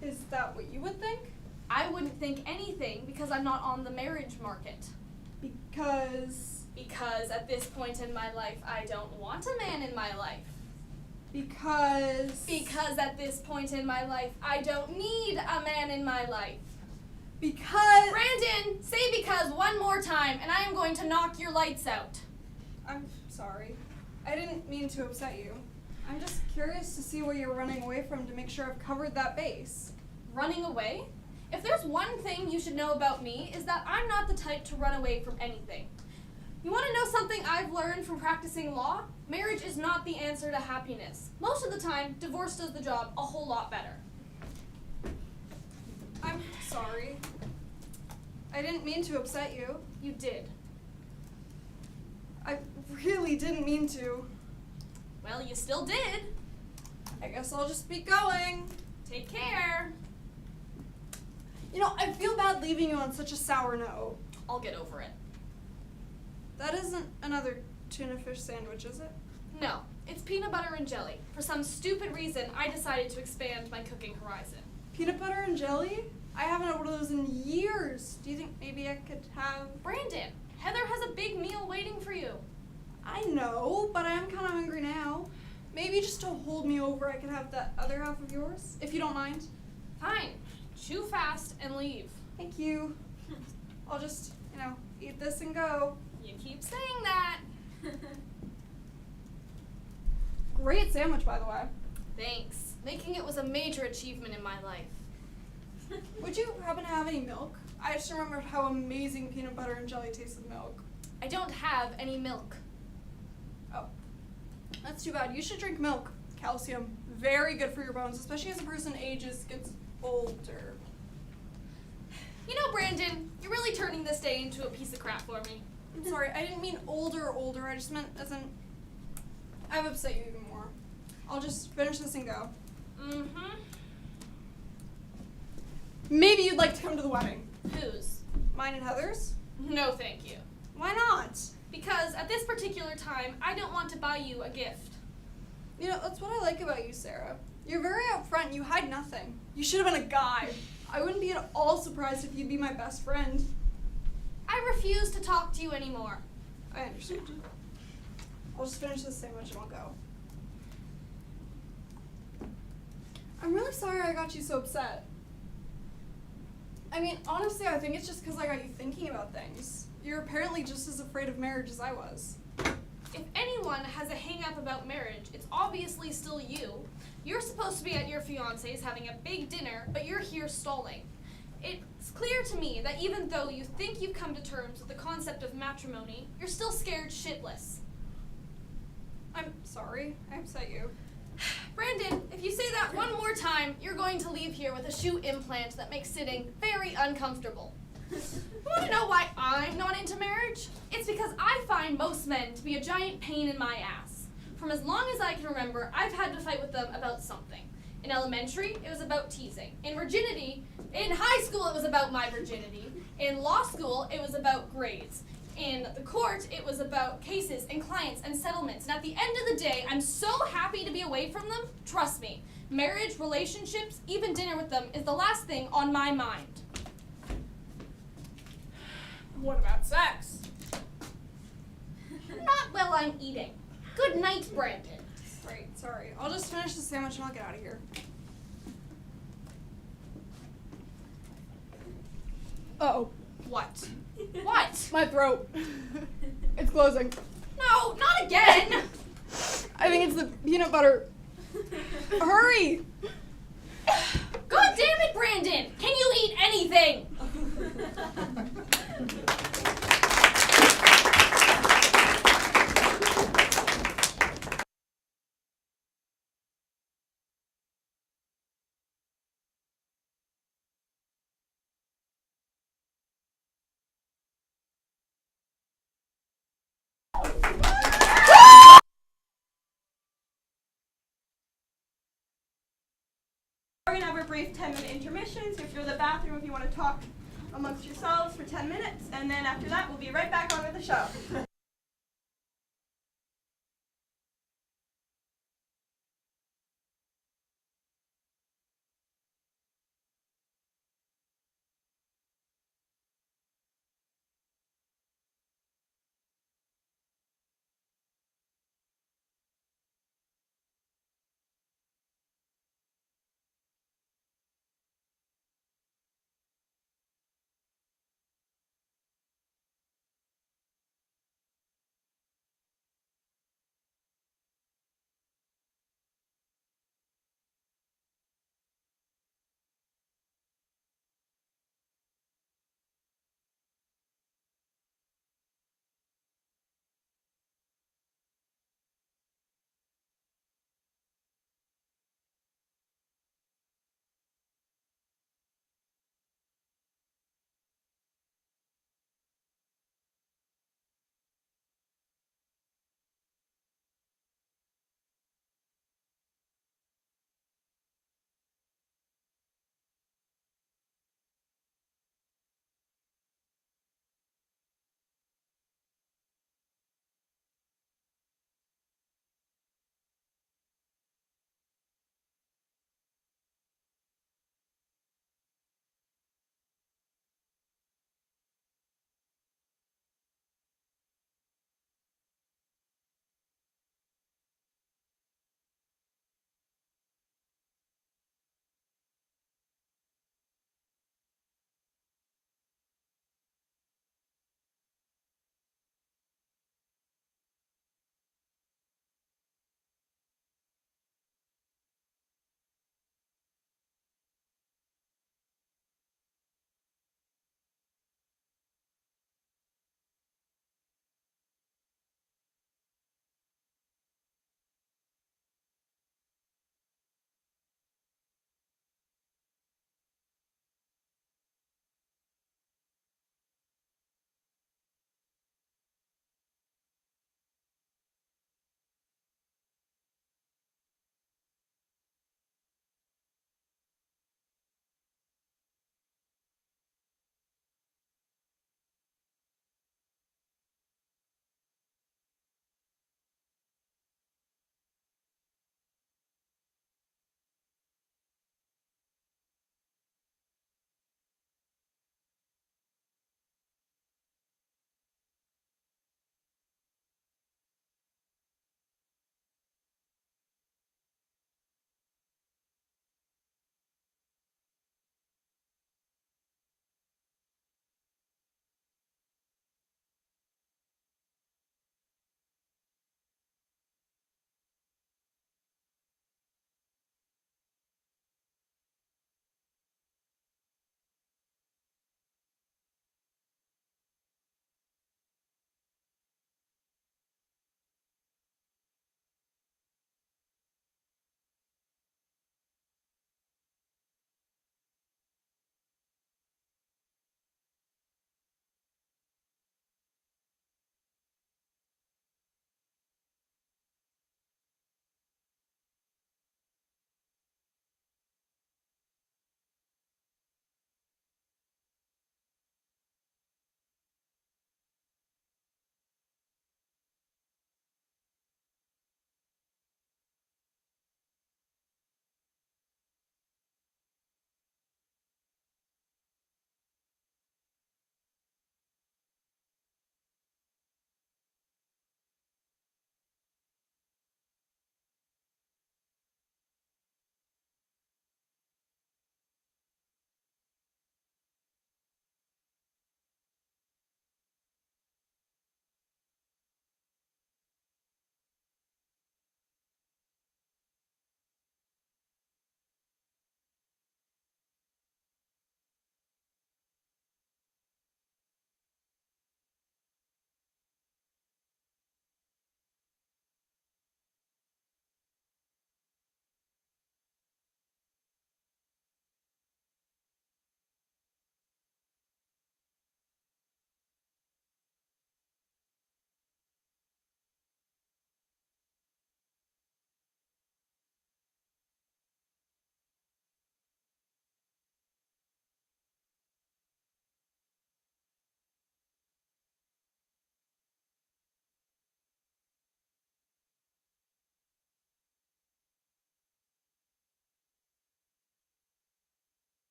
Speaker 5: Is that what you would think?
Speaker 2: I wouldn't think anything because I'm not on the marriage market.
Speaker 5: Because.
Speaker 2: Because at this point in my life, I don't want a man in my life.
Speaker 5: Because.
Speaker 2: Because at this point in my life, I don't need a man in my life.
Speaker 5: Because.
Speaker 2: Brandon, say because one more time, and I am going to knock your lights out.
Speaker 5: I'm sorry. I didn't mean to upset you. I'm just curious to see where you're running away from to make sure I've covered that base.
Speaker 2: Running away? If there's one thing you should know about me, is that I'm not the type to run away from anything. You want to know something I've learned from practicing law? Marriage is not the answer to happiness. Most of the time, divorce does the job a whole lot better.
Speaker 5: I'm sorry. I didn't mean to upset you.
Speaker 2: You did.
Speaker 5: I really didn't mean to.
Speaker 2: Well, you still did.
Speaker 5: I guess I'll just be going.
Speaker 2: Take care.
Speaker 5: You know, I feel bad leaving you on such a sour note.
Speaker 2: I'll get over it.
Speaker 5: That isn't another tuna fish sandwich, is it?
Speaker 2: No, it's peanut butter and jelly. For some stupid reason, I decided to expand my cooking horizon.
Speaker 5: Peanut butter and jelly? I haven't had one of those in years. Do you think maybe I could have...
Speaker 2: Brandon, Heather has a big meal waiting for you.
Speaker 5: I know, but I am kind of hungry now. Maybe just to hold me over, I could have that other half of yours, if you don't mind.
Speaker 2: Fine. Chew fast and leave.
Speaker 5: Thank you. I'll just, eat this and go.
Speaker 2: You keep saying that.
Speaker 5: Great sandwich, by the way.
Speaker 2: Thanks. Making it was a major achievement in my life.
Speaker 5: Would you happen to have any milk? I just remembered how amazing peanut butter and jelly tastes with milk.
Speaker 2: I don't have any milk.
Speaker 5: Oh, that's too bad. You should drink milk. Calcium. Very good for your bones, especially as a person gets older.
Speaker 2: You know, Brandon, you're really turning this day into a piece of crap for me.
Speaker 5: I'm sorry, I didn't mean older. I just meant as in... I've upset you even more. I'll just finish this and go.
Speaker 2: Mm-hmm.
Speaker 5: Maybe you'd like to come to the wedding.
Speaker 2: Whose?
Speaker 5: Mine and Heather's?
Speaker 2: No, thank you.
Speaker 5: Why not?
Speaker 2: Because at this particular time, I don't want to buy you a gift.
Speaker 5: You know, that's what I like about you, Sarah. You're very upfront. You hide nothing. You should have been a guy. I wouldn't be at all surprised if you'd be my best friend.
Speaker 2: I refuse to talk to you anymore.
Speaker 5: I understand. I'll just finish this sandwich and I'll go. I'm really sorry I got you so upset. I mean, honestly, I think it's just because I got you thinking about things. You're apparently just as afraid of marriage as I was.
Speaker 2: If anyone has a hang-up about marriage, it's obviously still you. You're supposed to be at your fiancé's having a big dinner, but you're here stalling. It's clear to me that even though you think you've come to terms with the concept of matrimony, you're still scared shitless.
Speaker 5: I'm sorry. I upset you.
Speaker 2: Brandon, if you say that one more time, you're going to leave here with a shoe implant that makes sitting very uncomfortable. You want to know why I'm not into marriage? It's because I find most men to be a giant pain in my ass. From as long as I can remember, I've had to fight with them about something. In elementary, it was about teasing. In high school, it was about my virginity. In law school, it was about grades. In the court, it was about cases and clients and settlements. And at the end of the day, I'm so happy to be away from them. Trust me, marriage, relationships, even dinner with them is the last thing on my mind.
Speaker 5: What about sex?
Speaker 2: Not while I'm eating. Good night, Brandon.
Speaker 5: Right, sorry. I'll just finish the sandwich and I'll get out of here. Uh-oh.
Speaker 2: What? What?
Speaker 5: My throat. It's closing.
Speaker 2: No, not again!
Speaker 5: I think it's the peanut butter. Hurry!
Speaker 2: God damn it, Brandon! Can you eat anything?
Speaker 1: We're going to have a brief 10-minute intermission, so if you're in the bathroom, if you want to talk amongst yourselves for 10 minutes, and then after that, we'll be right back on with the show.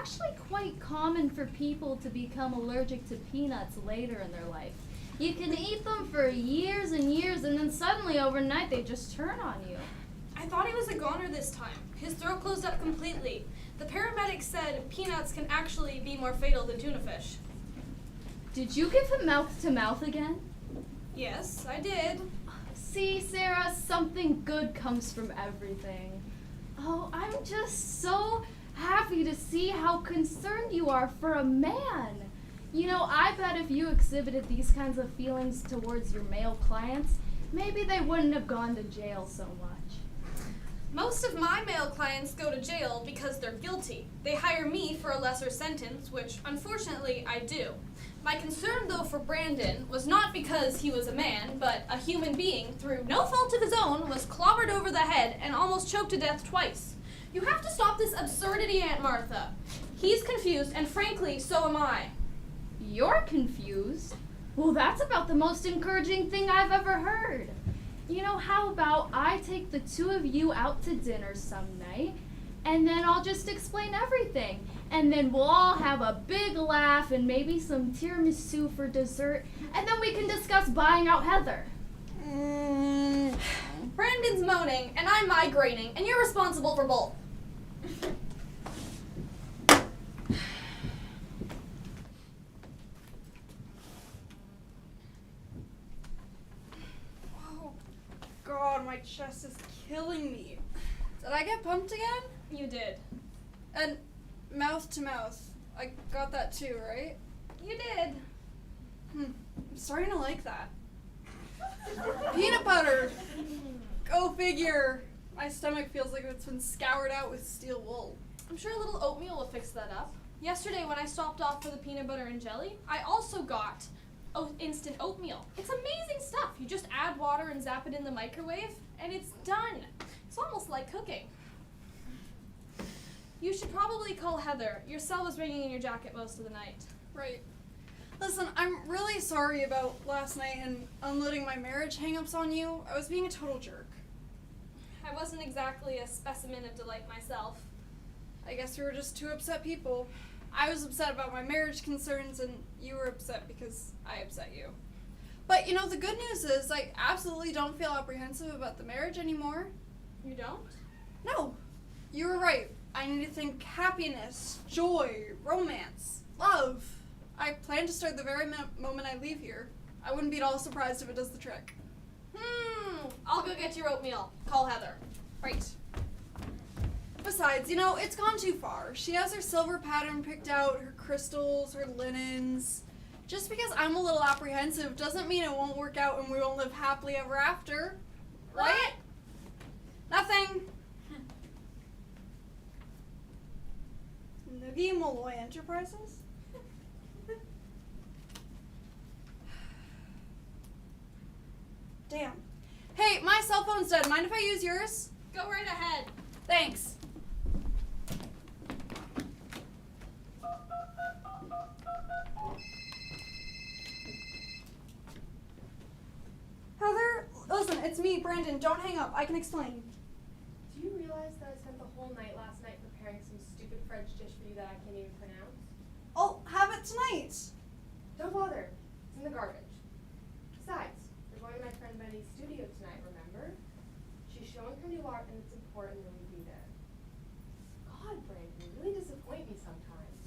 Speaker 3: actually quite common for people to become allergic to peanuts later in their life. You can eat them for years and years, and then suddenly overnight they just turn on you.
Speaker 2: I thought he was a goner this time. His throat closed up completely. The paramedics said peanuts can actually be more fatal than tuna fish.
Speaker 3: Did you give him mouth to mouth again?
Speaker 2: Yes, I did.
Speaker 3: See, Sarah, something good comes from everything. Oh, I'm just so happy to see how concerned you are for a man. You know, I bet if you exhibited these kinds of feelings towards your male clients, maybe they wouldn't have gone to jail so much.
Speaker 2: Most of my male clients go to jail because they're guilty. They hire me for a lesser sentence, which unfortunately I do. My concern, though, for Brandon was not because he was a man, but a human being, through no fault of his own, was clobbered over the head and almost choked to death twice. You have to stop this absurdity, Aunt Martha. He's confused, and frankly, so am I.
Speaker 3: You're confused? Well, that's about the most encouraging thing I've ever heard. You know, how about I take the two of you out to dinner some night, and then I'll just explain everything. And then we'll all have a big laugh and maybe some tiramisu for dessert, and then we can discuss buying out Heather.
Speaker 2: Brandon's moaning, and I'm migrating, and you're responsible for both.
Speaker 5: Oh, God, my chest is killing me. Did I get pumped again?
Speaker 2: You did.
Speaker 5: And mouth to mouth. I got that too, right?
Speaker 2: You did.
Speaker 5: I'm starting to like that. Peanut butter! Go figure. My stomach feels like it's been scoured out with steel wool.
Speaker 2: I'm sure a little oatmeal will fix that up. Yesterday when I stopped off for the peanut butter and jelly, I also got instant oatmeal. It's amazing stuff. You just add water and zap it in the microwave, and it's done. It's almost like cooking. You should probably call Heather. Your cell was ringing in your jacket most of the night.
Speaker 5: Right. Listen, I'm really sorry about last night and unloading my marriage hang-ups on you. I was being a total jerk.
Speaker 2: I wasn't exactly a specimen of delight myself.
Speaker 5: I guess we were just two upset people. I was upset about my marriage concerns, and you were upset because I upset you. But, you know, the good news is I absolutely don't feel apprehensive about the marriage anymore.
Speaker 2: You don't?
Speaker 5: No, you were right. I need to think happiness, joy, romance, love. I plan to start the very moment I leave here. I wouldn't be at all surprised if it does the trick.
Speaker 2: I'll go get your oatmeal. Call Heather.
Speaker 5: Right. Besides, you know, it's gone too far. She has her silver pattern picked out, her crystals, her linens. Just because I'm a little apprehensive doesn't mean it won't work out and we won't live happily ever after. Right? Nothing. Noogie Malloy Enterprises? Damn. Hey, my cell phone's dead. Mind if I use yours?
Speaker 2: Go right ahead.
Speaker 5: Thanks. Heather, listen, it's me, Brandon. Don't hang up. I can explain.
Speaker 6: Do you realize that I spent the whole night last night preparing some stupid French dish for you that I can't even pronounce?
Speaker 5: I'll have it tonight.
Speaker 6: Don't bother. It's in the garbage. Besides, we're going to my friend Betty's studio tonight, remember? She's showing her new art and it's important that we be there. God, Brandon, you really disappoint me sometimes.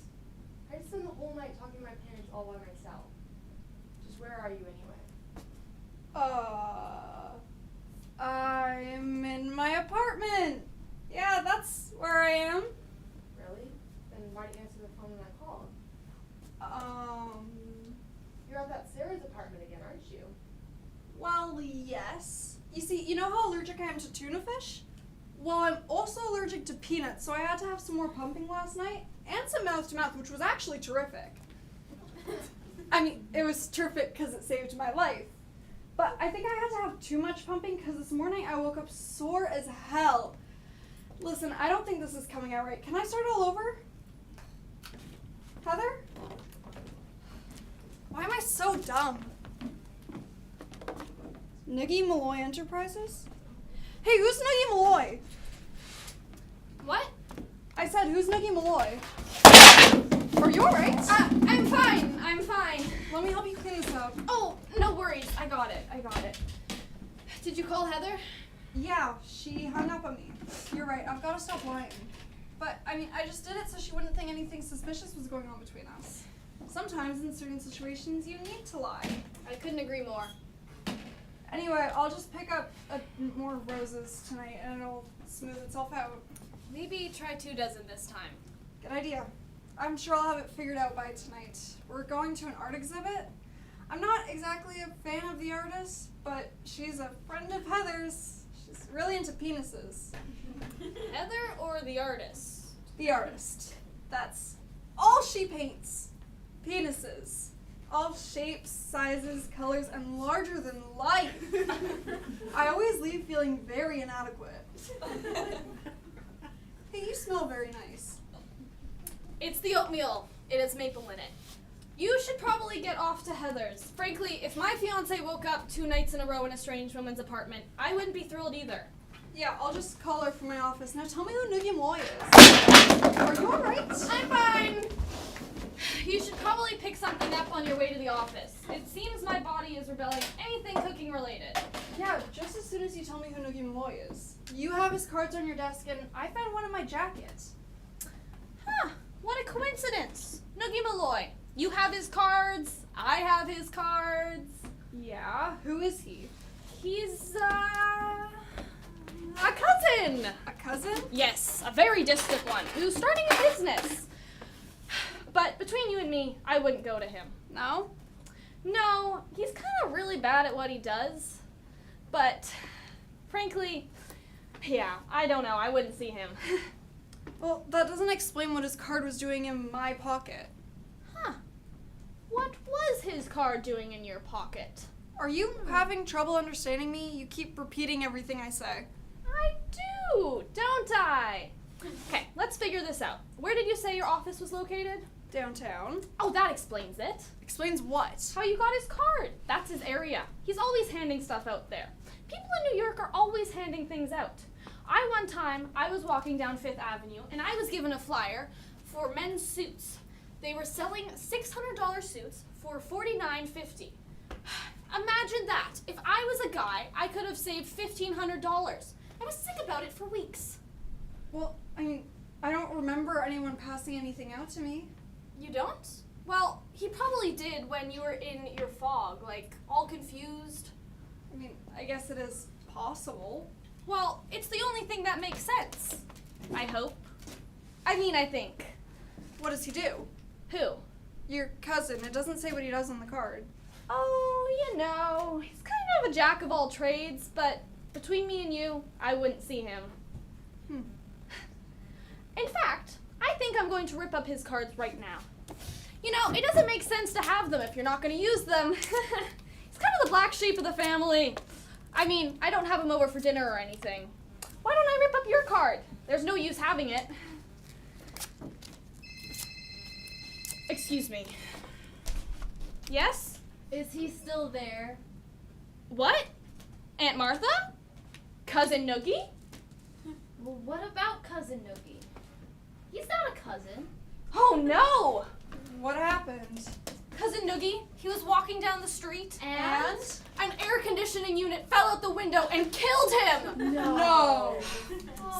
Speaker 6: I just spend the whole night talking to my parents all by myself. Just where are you anyway?
Speaker 5: I'm in my apartment. Yeah, that's where I am.
Speaker 6: Really? Then why didn't you answer the phone when I called? You're at that Sarah's apartment again, aren't you?
Speaker 5: Well, yes. You see, you know how allergic I am to tuna fish? Well, I'm also allergic to peanuts, so I had to have some more pumping last night, and some mouth-to-mouth, which was actually terrific. I mean, it was terrific because it saved my life. But I think I had to have too much pumping because this morning I woke up sore as hell. Listen, I don't think this is coming out right. Can I start all over? Heather? Why am I so dumb? Noogie Malloy Enterprises? Hey, who's Noogie Malloy?
Speaker 2: What?
Speaker 5: I said, who's Noogie Malloy? Are you alright?
Speaker 2: I'm fine. I'm fine.
Speaker 5: Let me help you clean this up.
Speaker 2: Oh, no worries. I got it. Did you call Heather?
Speaker 5: Yeah, she hung up on me. You're right, I've got to stop lying. But, I mean, I just did it so she wouldn't think anything suspicious was going on between us. Sometimes, in certain situations, you need to lie.
Speaker 2: I couldn't agree more.
Speaker 5: Anyway, I'll just pick up more roses tonight and it'll smooth itself out.
Speaker 2: Maybe try 2 dozen this time.
Speaker 5: Good idea. I'm sure I'll have it figured out by tonight. We're going to an art exhibit. I'm not exactly a fan of the artist, but she's a friend of Heather's. She's really into penises.
Speaker 2: Heather or the artist?
Speaker 5: The artist. That's all she paints. Penises. All shapes, sizes, colors, and larger than life. I always leave feeling very inadequate. Hey, you smell very nice.
Speaker 2: It's the oatmeal. It has maple in it. You should probably get off to Heather's. Frankly, if my fiance woke up 2 nights in a row in a strange woman's apartment, I wouldn't be thrilled either.
Speaker 5: Yeah, I'll just call her from my office. Now tell me who Noogie Moy is. Are you alright?
Speaker 2: I'm fine. You should probably pick something up on your way to the office. It seems my body is rebelling anything cooking related.
Speaker 5: Yeah, just as soon as you tell me who Noogie Moy is. You have his cards on your desk, and I found one in my jacket.
Speaker 2: Huh, what a coincidence. Noogie Malloy, you have his cards, I have his cards.
Speaker 5: Yeah, who is he?
Speaker 2: He's, a cousin.
Speaker 5: A cousin?
Speaker 2: Yes, a very distant one, who's starting a business. But between you and me, I wouldn't go to him.
Speaker 5: No?
Speaker 2: No, he's kind of really bad at what he does. But, frankly, yeah, I don't know. I wouldn't see him.
Speaker 5: Well, that doesn't explain what his card was doing in my pocket.
Speaker 2: Huh. What was his card doing in your pocket?
Speaker 5: Are you having trouble understanding me? You keep repeating everything I say.
Speaker 2: I do, don't I? Okay, let's figure this out. Where did you say your office was located?
Speaker 5: Downtown.
Speaker 2: Oh, that explains it.
Speaker 5: Explains what?
Speaker 2: How you got his card. That's his area. He's always handing stuff out there. People in New York are always handing things out. One time, I was walking down 5th Avenue, and I was given a flyer for men's suits. They were selling $600 suits for $49.50. Imagine that. If I was a guy, I could have saved $1,500. I was sick about it for weeks.
Speaker 5: Well, I mean, I don't remember anyone passing anything out to me.
Speaker 2: You don't? Well, he probably did when you were in your fog, like, all confused.
Speaker 5: I mean, I guess it is possible.
Speaker 2: Well, it's the only thing that makes sense. I hope. I think.
Speaker 5: What does he do?
Speaker 2: Who?
Speaker 5: Your cousin. It doesn't say what he does on the card.
Speaker 2: Oh, he's kind of a jack of all trades, but between me and you, I wouldn't see him. In fact, I think I'm going to rip up his cards right now. You know, it doesn't make sense to have them if you're not going to use them. He's kind of the black sheep of the family. I don't have him over for dinner or anything. Why don't I rip up your card? There's no use having it. Excuse me. Yes?
Speaker 3: Is he still there?
Speaker 2: What? Aunt Martha? Cousin Noogie?
Speaker 3: Well, what about Cousin Noogie? He's not a cousin.
Speaker 2: Oh no!
Speaker 5: What happened?
Speaker 2: Cousin Noogie, he was walking down the street
Speaker 3: And?
Speaker 2: an air conditioning unit fell out the window and killed him!
Speaker 5: No.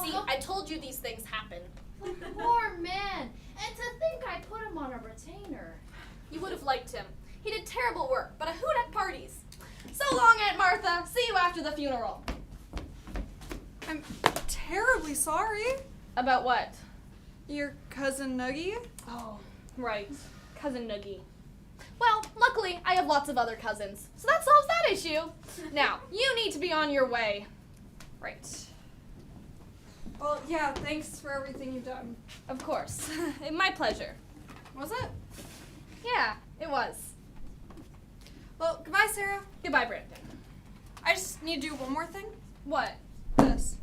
Speaker 2: See, I told you these things happen.
Speaker 3: The poor man. And to think I put him on a retainer.
Speaker 2: You would have liked him. He did terrible work, but a hoot at parties. So long, Aunt Martha. See you after the funeral.
Speaker 5: I'm terribly sorry.
Speaker 2: About what?
Speaker 5: Your cousin Noogie?
Speaker 2: Oh, right. Cousin Noogie. Well, luckily, I have lots of other cousins, so that solves that issue. Now, you need to be on your way.
Speaker 5: Right. Well, yeah, thanks for everything you've done.
Speaker 2: Of course. My pleasure.
Speaker 5: Was it?
Speaker 2: Yeah, it was.
Speaker 5: Well, goodbye, Sarah.
Speaker 2: Goodbye, Brandon.
Speaker 5: I just need to do one more thing.
Speaker 2: What?
Speaker 5: This.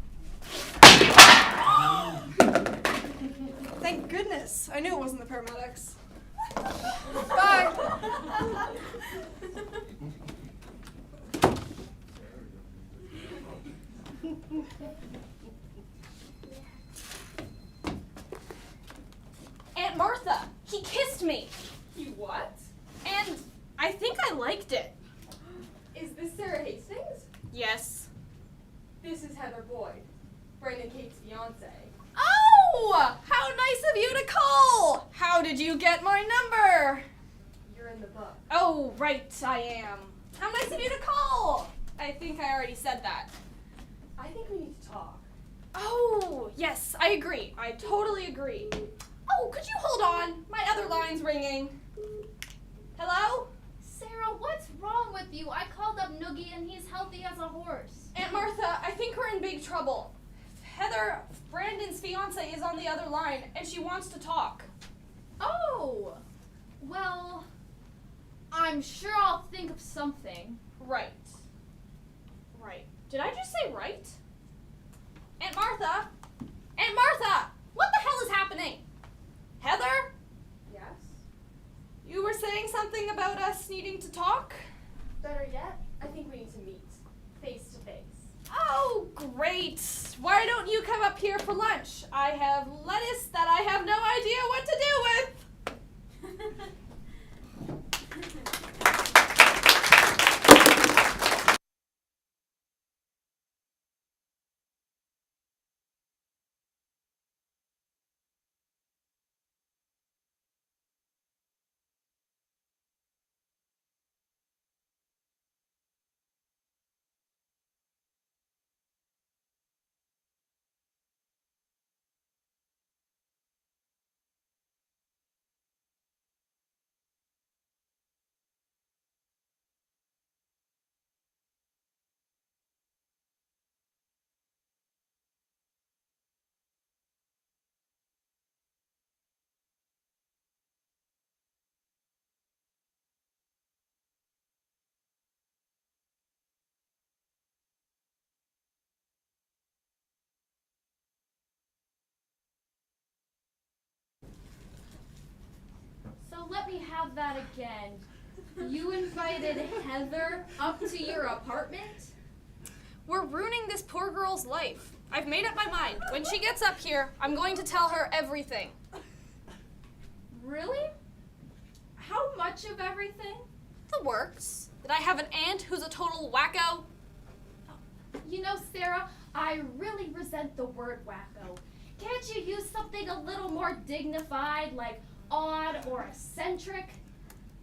Speaker 5: Thank goodness. I knew it wasn't the paramedics. Bye.
Speaker 2: Aunt Martha, He kissed me,
Speaker 6: You what?
Speaker 2: and I think I liked it.
Speaker 6: Is this Sarah Hastings?
Speaker 2: Yes.
Speaker 6: This is Heather Boyd, Brandon Cape's fiance.
Speaker 2: Oh! How nice of you to call! How did you get my number?
Speaker 6: You're in the book.
Speaker 2: Oh, right, I am. How nice of you to call! I think I already said that.
Speaker 6: I think we need to talk.
Speaker 2: Oh, yes, I agree. I totally agree. Oh, could you hold on? My other line's ringing. Hello?
Speaker 3: Sarah, what's wrong with you? I called up Noogie and he's healthy as a horse.
Speaker 2: Aunt Martha, I think we're in big trouble. Heather, Brandon's fiance, is on the other line, and she wants to talk.
Speaker 3: Oh! Well, I'm sure I'll think of something.
Speaker 2: Right. Right. Did I just say right? Aunt Martha? Aunt Martha! What the hell is happening? Heather?
Speaker 6: Yes?
Speaker 2: You were saying something about us needing to talk?
Speaker 6: Better yet, I think we need to meet. Face to face.
Speaker 2: Oh, great. Why don't you come up here for lunch? I have lettuce that I have no idea what to do with.
Speaker 3: So let me have that again. You invited Heather up to your apartment?
Speaker 2: We're ruining this poor girl's life. I've made up my mind. When she gets up here, I'm going to tell her everything.
Speaker 3: Really? How much of everything?
Speaker 2: The works. That I have an aunt who's a total wacko.
Speaker 3: You know, Sarah, I really resent the word wacko. Can't you use something a little more dignified, like odd or eccentric?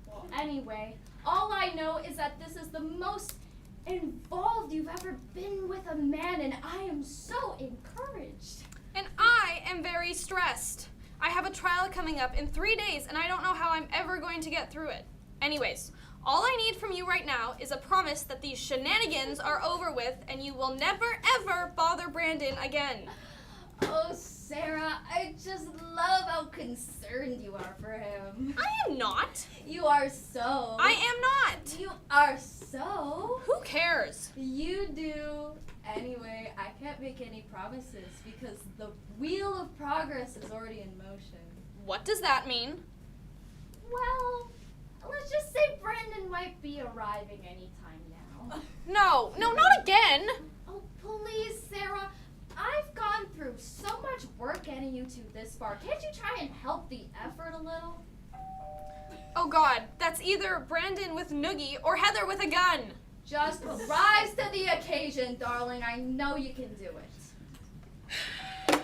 Speaker 3: Well, anyway, all I know is that this is the most involved you've ever been with a man, and I am so encouraged.
Speaker 2: And I am very stressed. I have a trial coming up in 3 days, and I don't know how I'm ever going to get through it. Anyways, all I need from you right now is a promise that these shenanigans are over with, and you will never, ever bother Brandon again.
Speaker 3: Oh, Sarah, I just love how concerned you are for him.
Speaker 2: I am not.
Speaker 3: You are so.
Speaker 2: I am not.
Speaker 3: You are so.
Speaker 2: Who cares?
Speaker 3: You do. Anyway, I can't make any promises because the wheel of progress is already in motion.
Speaker 2: What does that mean?
Speaker 3: Well, let's just say Brandon might be arriving anytime now.
Speaker 2: No, not again.
Speaker 3: Oh, please, Sarah. I've gone through so much work getting you to this far. Can't you try and help the effort a little?
Speaker 2: Oh God, that's either Brandon with Noogie or Heather with a gun.
Speaker 3: Just rise to the occasion, darling. I know you can do it.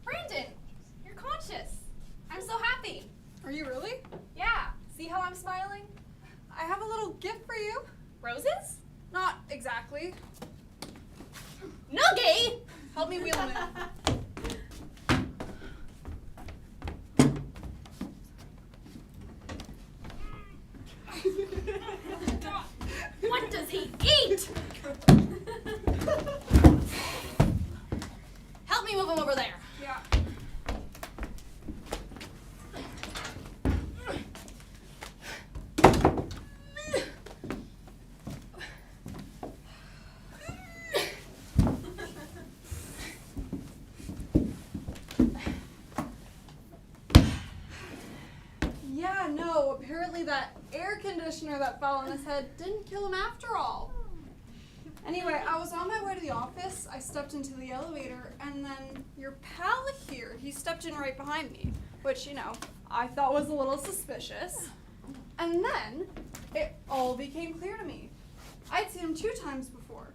Speaker 2: Brandon, you're conscious. I'm so happy.
Speaker 5: Are you really?
Speaker 2: Yeah, see how I'm smiling?
Speaker 5: I have a little gift for you.
Speaker 2: Roses?
Speaker 5: Not exactly.
Speaker 2: Noogie!
Speaker 5: Help me wheel him in.
Speaker 2: What does he eat? Help me move him over there.
Speaker 5: Yeah. Yeah, no, apparently that air conditioner that fell on his head didn't kill him after all. Anyway, I was on my way to the office. I stepped into the elevator, and then your pal here, he stepped in right behind me, which, you know, I thought was a little suspicious. And then it all became clear to me. I'd seen him 2 times before.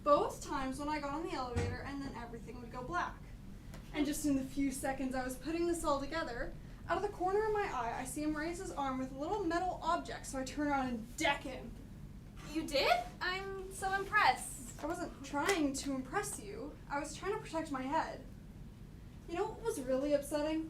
Speaker 5: Both times when I got on the elevator, and then everything would go black. And just in the few seconds I was putting this all together, out of the corner of my eye, I see him raise his arm with a little metal object, so I turn around and deck him.
Speaker 2: You did? I'm so impressed.
Speaker 5: I wasn't trying to impress you. I was trying to protect my head. You know what was really upsetting?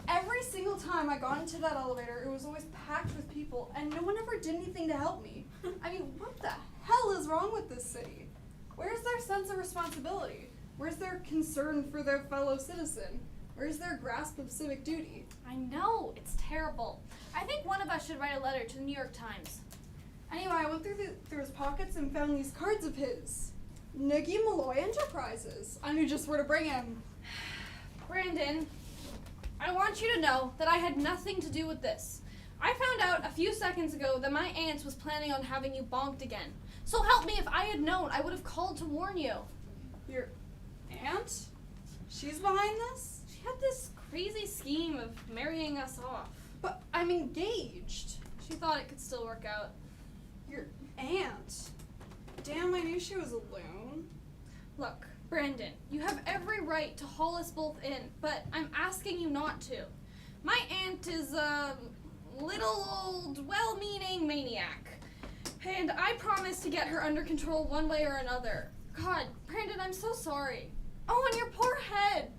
Speaker 5: Every single time I got into that elevator, it was always packed with people, and no one ever did anything to help me. I mean, what the hell is wrong with this city? Where's their sense of responsibility? Where's their concern for their fellow citizen? Where's their grasp of civic duty?
Speaker 2: I know, it's terrible. I think one of us should write a letter to the New York Times.
Speaker 5: Anyway, I went through his pockets and found these cards of his. Noogie Malloy Enterprises. I knew just where to bring him.
Speaker 2: Brandon, I want you to know that I had nothing to do with this. I found out a few seconds ago that my aunt was planning on having you bonked again. So help me, if I had known, I would have called to warn you.
Speaker 5: Your aunt? She's behind this?
Speaker 2: She had this crazy scheme of marrying us off.
Speaker 5: But I'm engaged.
Speaker 2: She thought it could still work out.
Speaker 5: Your aunt? Damn, I knew she was a loon.
Speaker 2: Look, Brandon, you have every right to haul us both in, but I'm asking you not to. My aunt is a little old, well-meaning maniac, and I promise to get her under control one way or another. God, Brandon, I'm so sorry. Oh, and your poor head.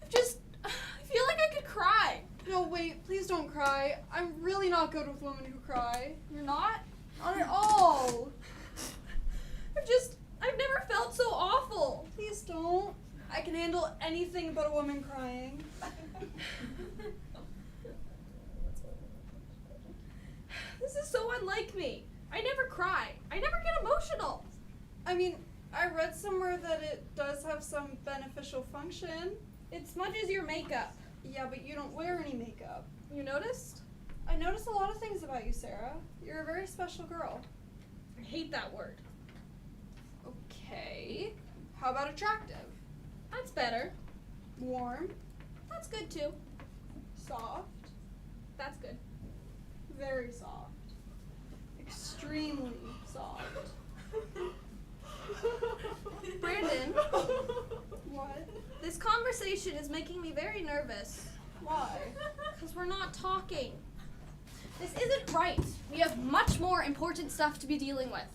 Speaker 2: I feel like I could cry.
Speaker 5: No, wait, please don't cry. I'm really not good with women who cry.
Speaker 2: You're not?
Speaker 5: Not at all.
Speaker 2: I've never felt so awful.
Speaker 5: Please don't. I can handle anything but a woman crying.
Speaker 2: This is so unlike me. I never cry. I never get emotional.
Speaker 5: I mean, I read somewhere that it does have some beneficial function.
Speaker 2: It smudges your makeup.
Speaker 5: Yeah, but you don't wear any makeup.
Speaker 2: You noticed?
Speaker 5: I notice a lot of things about you, Sarah. You're a very special girl.
Speaker 2: I hate that word.
Speaker 5: Okay. How about attractive?
Speaker 2: That's better.
Speaker 5: Warm?
Speaker 2: That's good too.
Speaker 5: Soft?
Speaker 2: That's good.
Speaker 5: Very soft. Extremely soft.
Speaker 2: Brandon,
Speaker 5: What?
Speaker 2: this conversation is making me very nervous.
Speaker 5: Why?
Speaker 2: Because we're not talking. This isn't right. We have much more important stuff to be dealing with.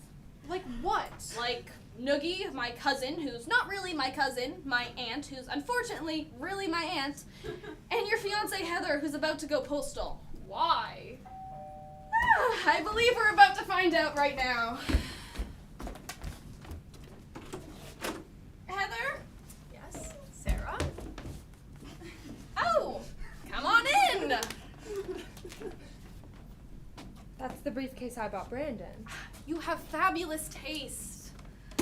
Speaker 5: Like what?
Speaker 2: Like Noogie, my cousin, who's not really my cousin, my aunt, who's unfortunately really my aunt, and your fiancée Heather, who's about to go postal. Why? I believe we're about to find out right now. Heather?
Speaker 4: Yes, Sarah?
Speaker 2: Oh, come on in.
Speaker 6: That's the briefcase I bought Brandon.
Speaker 2: You have fabulous taste.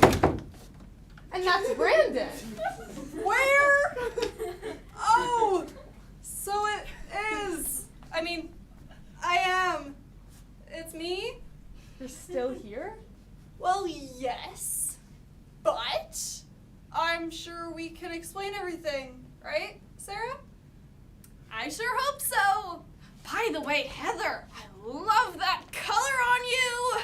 Speaker 6: And that's Brandon!
Speaker 5: Where? Oh! So it is. I mean, I am. It's me?
Speaker 6: You're still here?
Speaker 5: Well, yes. But I'm sure we can explain everything, right, Sarah?
Speaker 2: I sure hope so. By the way, Heather, I love that color on you.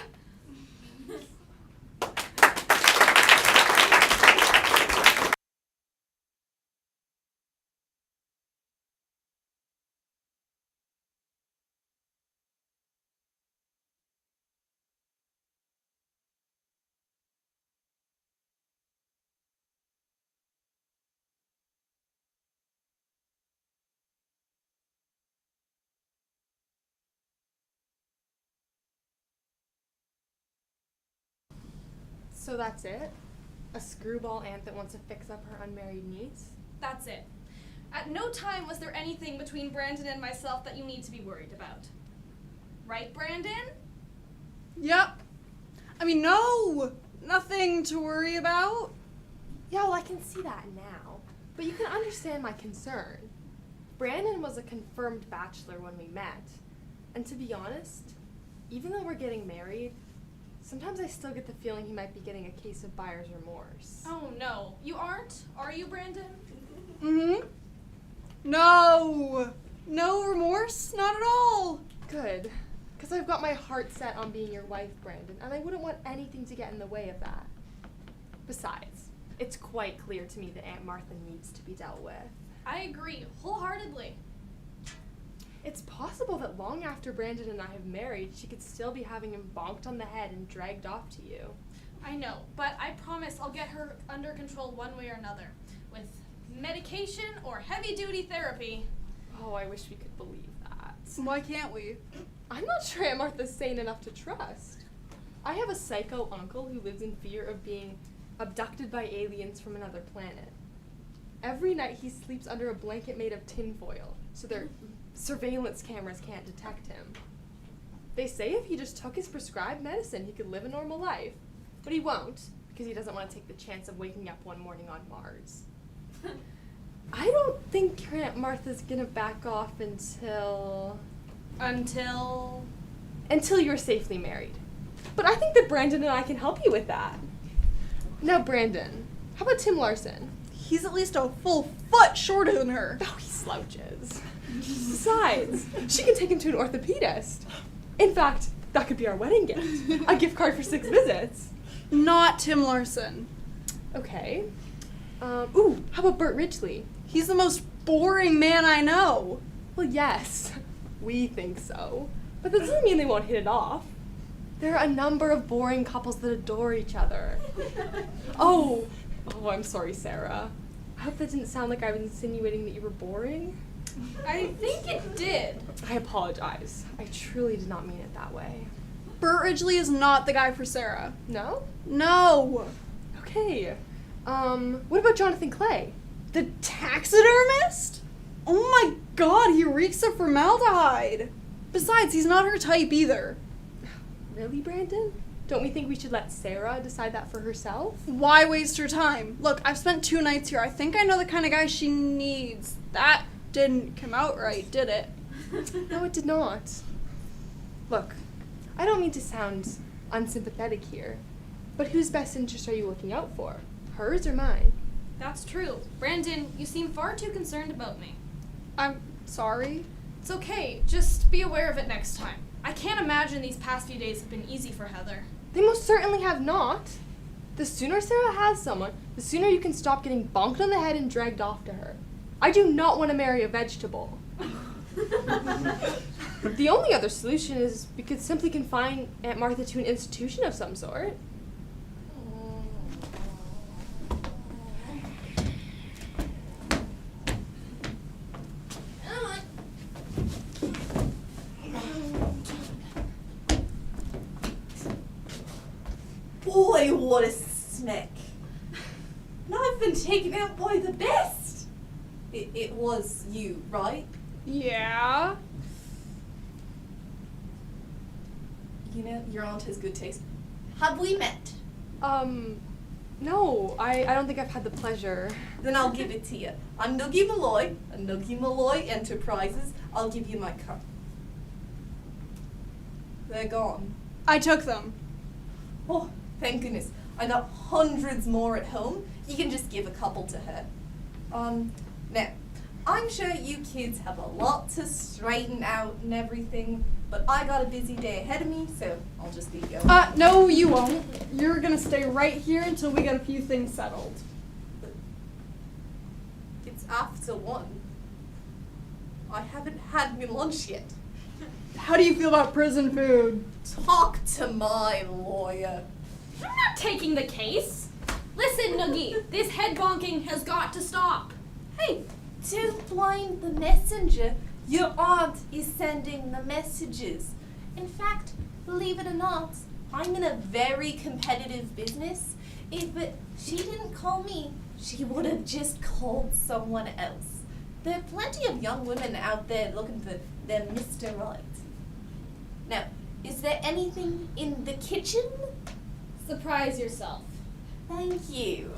Speaker 6: So that's it? A screwball aunt that wants to fix up her unmarried niece?
Speaker 2: That's it. At no time was there anything between Brandon and myself that you need to be worried about. Right, Brandon?
Speaker 5: Yep. I mean, no! Nothing to worry about.
Speaker 6: Yeah, well, I can see that now. But you can understand my concern. Brandon was a confirmed bachelor when we met. And to be honest, even though we're getting married,
Speaker 7: Sometimes I still get the feeling he might be getting a case of buyer's remorse.
Speaker 2: Oh no, you aren't? Are you, Brandon?
Speaker 5: Mm-hmm. No! No remorse? Not at all!
Speaker 7: Good. Because I've got my heart set on being your wife, Brandon, and I wouldn't want anything to get in the way of that. Besides, it's quite clear to me that Aunt Martha needs to be dealt with.
Speaker 2: I agree, wholeheartedly.
Speaker 7: It's possible that long after Brandon and I have married, she could still be having him bonked on the head and dragged off to you.
Speaker 2: I know, but I promise I'll get her under control one way or another. With medication or heavy-duty therapy.
Speaker 7: Oh, I wish we could believe that.
Speaker 5: Why can't we?
Speaker 7: I'm not sure Aunt Martha's sane enough to trust. I have a psycho uncle who lives in fear of being abducted by aliens from another planet. Every night he sleeps under a blanket made of tinfoil, so their surveillance cameras can't detect him. They say if he just took his prescribed medicine, he could live a normal life. But he won't, because he doesn't want to take the chance of waking up one morning on Mars. I don't think Aunt Martha's gonna back off until you're safely married. But I think that Brandon and I can help you with that. Now, Brandon, how about Tim Larson?
Speaker 5: He's at least a full foot shorter than her.
Speaker 7: Oh, he slouches. Besides, she can take him to an orthopedist. In fact, that could be our wedding gift. A gift card for 6 visits.
Speaker 5: Not Tim Larson.
Speaker 7: Okay. Ooh, how about Bert Ridgely?
Speaker 5: He's the most boring man I know.
Speaker 7: Well, yes, we think so. But that doesn't mean they won't hit it off. There are a number of boring couples that adore each other. Oh, I'm sorry, Sarah. I hope that didn't sound like I was insinuating that you were boring.
Speaker 2: I think it did.
Speaker 7: I apologize. I truly did not mean it that way.
Speaker 5: Bert Ridgely is not the guy for Sarah.
Speaker 7: No?
Speaker 5: No.
Speaker 7: Okay. What about Jonathan Clay?
Speaker 5: The taxidermist? Oh my god, he reeks of formaldehyde. Besides, he's not her type either.
Speaker 7: Really, Brandon? Don't we think we should let Sarah decide that for herself?
Speaker 5: Why waste her time? Look, I've spent 2 nights here. I think I know the kind of guy she needs. That didn't come out right, did it?
Speaker 7: No, it did not. Look, I don't mean to sound unsympathetic here, but whose best interest are you looking out for? Hers or mine?
Speaker 2: That's true. Brandon, you seem far too concerned about me.
Speaker 5: I'm sorry.
Speaker 2: It's okay, just be aware of it next time. I can't imagine these past few days have been easy for Heather.
Speaker 7: They most certainly have not. The sooner Sarah has someone, the sooner you can stop getting bonked on the head and dragged off to her. I do not want to marry a vegetable. The only other solution is we could simply confine Aunt Martha to an institution of some sort.
Speaker 4: Boy, what a smack. And I've been taken out by the best. It was you, right?
Speaker 5: Yeah.
Speaker 4: You know, your aunt has good taste. Have we met?
Speaker 7: No, I don't think I've had the pleasure.
Speaker 4: Then I'll give it to you. I'm Noogie Malloy, and Noogie Malloy Enterprises. I'll give you my card. They're gone.
Speaker 5: I took them.
Speaker 4: Oh, thank goodness. I got hundreds more at home. You can just give a couple to her. Now, I'm sure you kids have a lot to straighten out and everything, but I got a busy day ahead of me, so I'll just be going.
Speaker 5: No, you won't. You're gonna stay right here until we get a few things settled.
Speaker 4: It's after 1. I haven't had my lunch yet.
Speaker 5: How do you feel about prison food?
Speaker 4: Talk to my lawyer.
Speaker 2: I'm not taking the case. Listen, Noogie, this head bonking has got to stop.
Speaker 4: Hey, don't blame the messenger. Your aunt is sending the messages. In fact, believe it or not, I'm in a very competitive business. If she didn't call me, she would have just called someone else. There are plenty of young women out there looking for their Mr. Right. Now, is there anything in the kitchen?
Speaker 2: Surprise yourself.
Speaker 4: Thank you.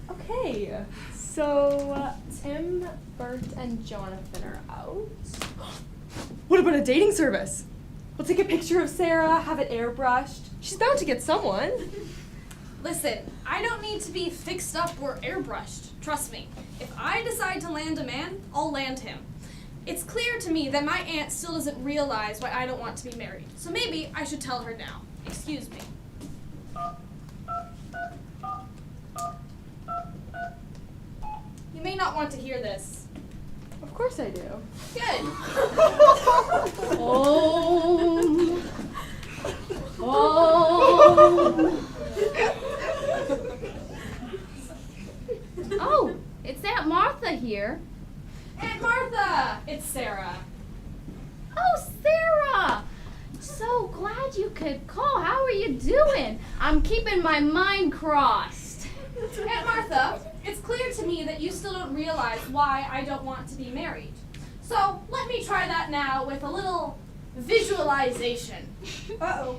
Speaker 7: Okay, so Tim, Bert, and Jonathan are out.
Speaker 5: What
Speaker 7: What about a dating service? We'll take a picture of Sarah, have it airbrushed. She's bound to get someone.
Speaker 2: Listen, I don't need to be fixed up or airbrushed. Trust me. If I decide to land a man, I'll land him. It's clear to me that my aunt still doesn't realize why I don't want to be married. So maybe I should tell her now. Excuse me. You may not want to hear this.
Speaker 7: Of course I do.
Speaker 2: Good.
Speaker 3: Om. Om. Oh, it's Aunt Martha here.
Speaker 2: Aunt Martha! It's Sarah.
Speaker 3: Oh, Sarah! So glad you could call. How are you doing? I'm keeping my mind crossed.
Speaker 2: Aunt Martha, it's clear to me that you still don't realize why I don't want to be married. So let me try that now with a little visualization.
Speaker 1: Uh-oh.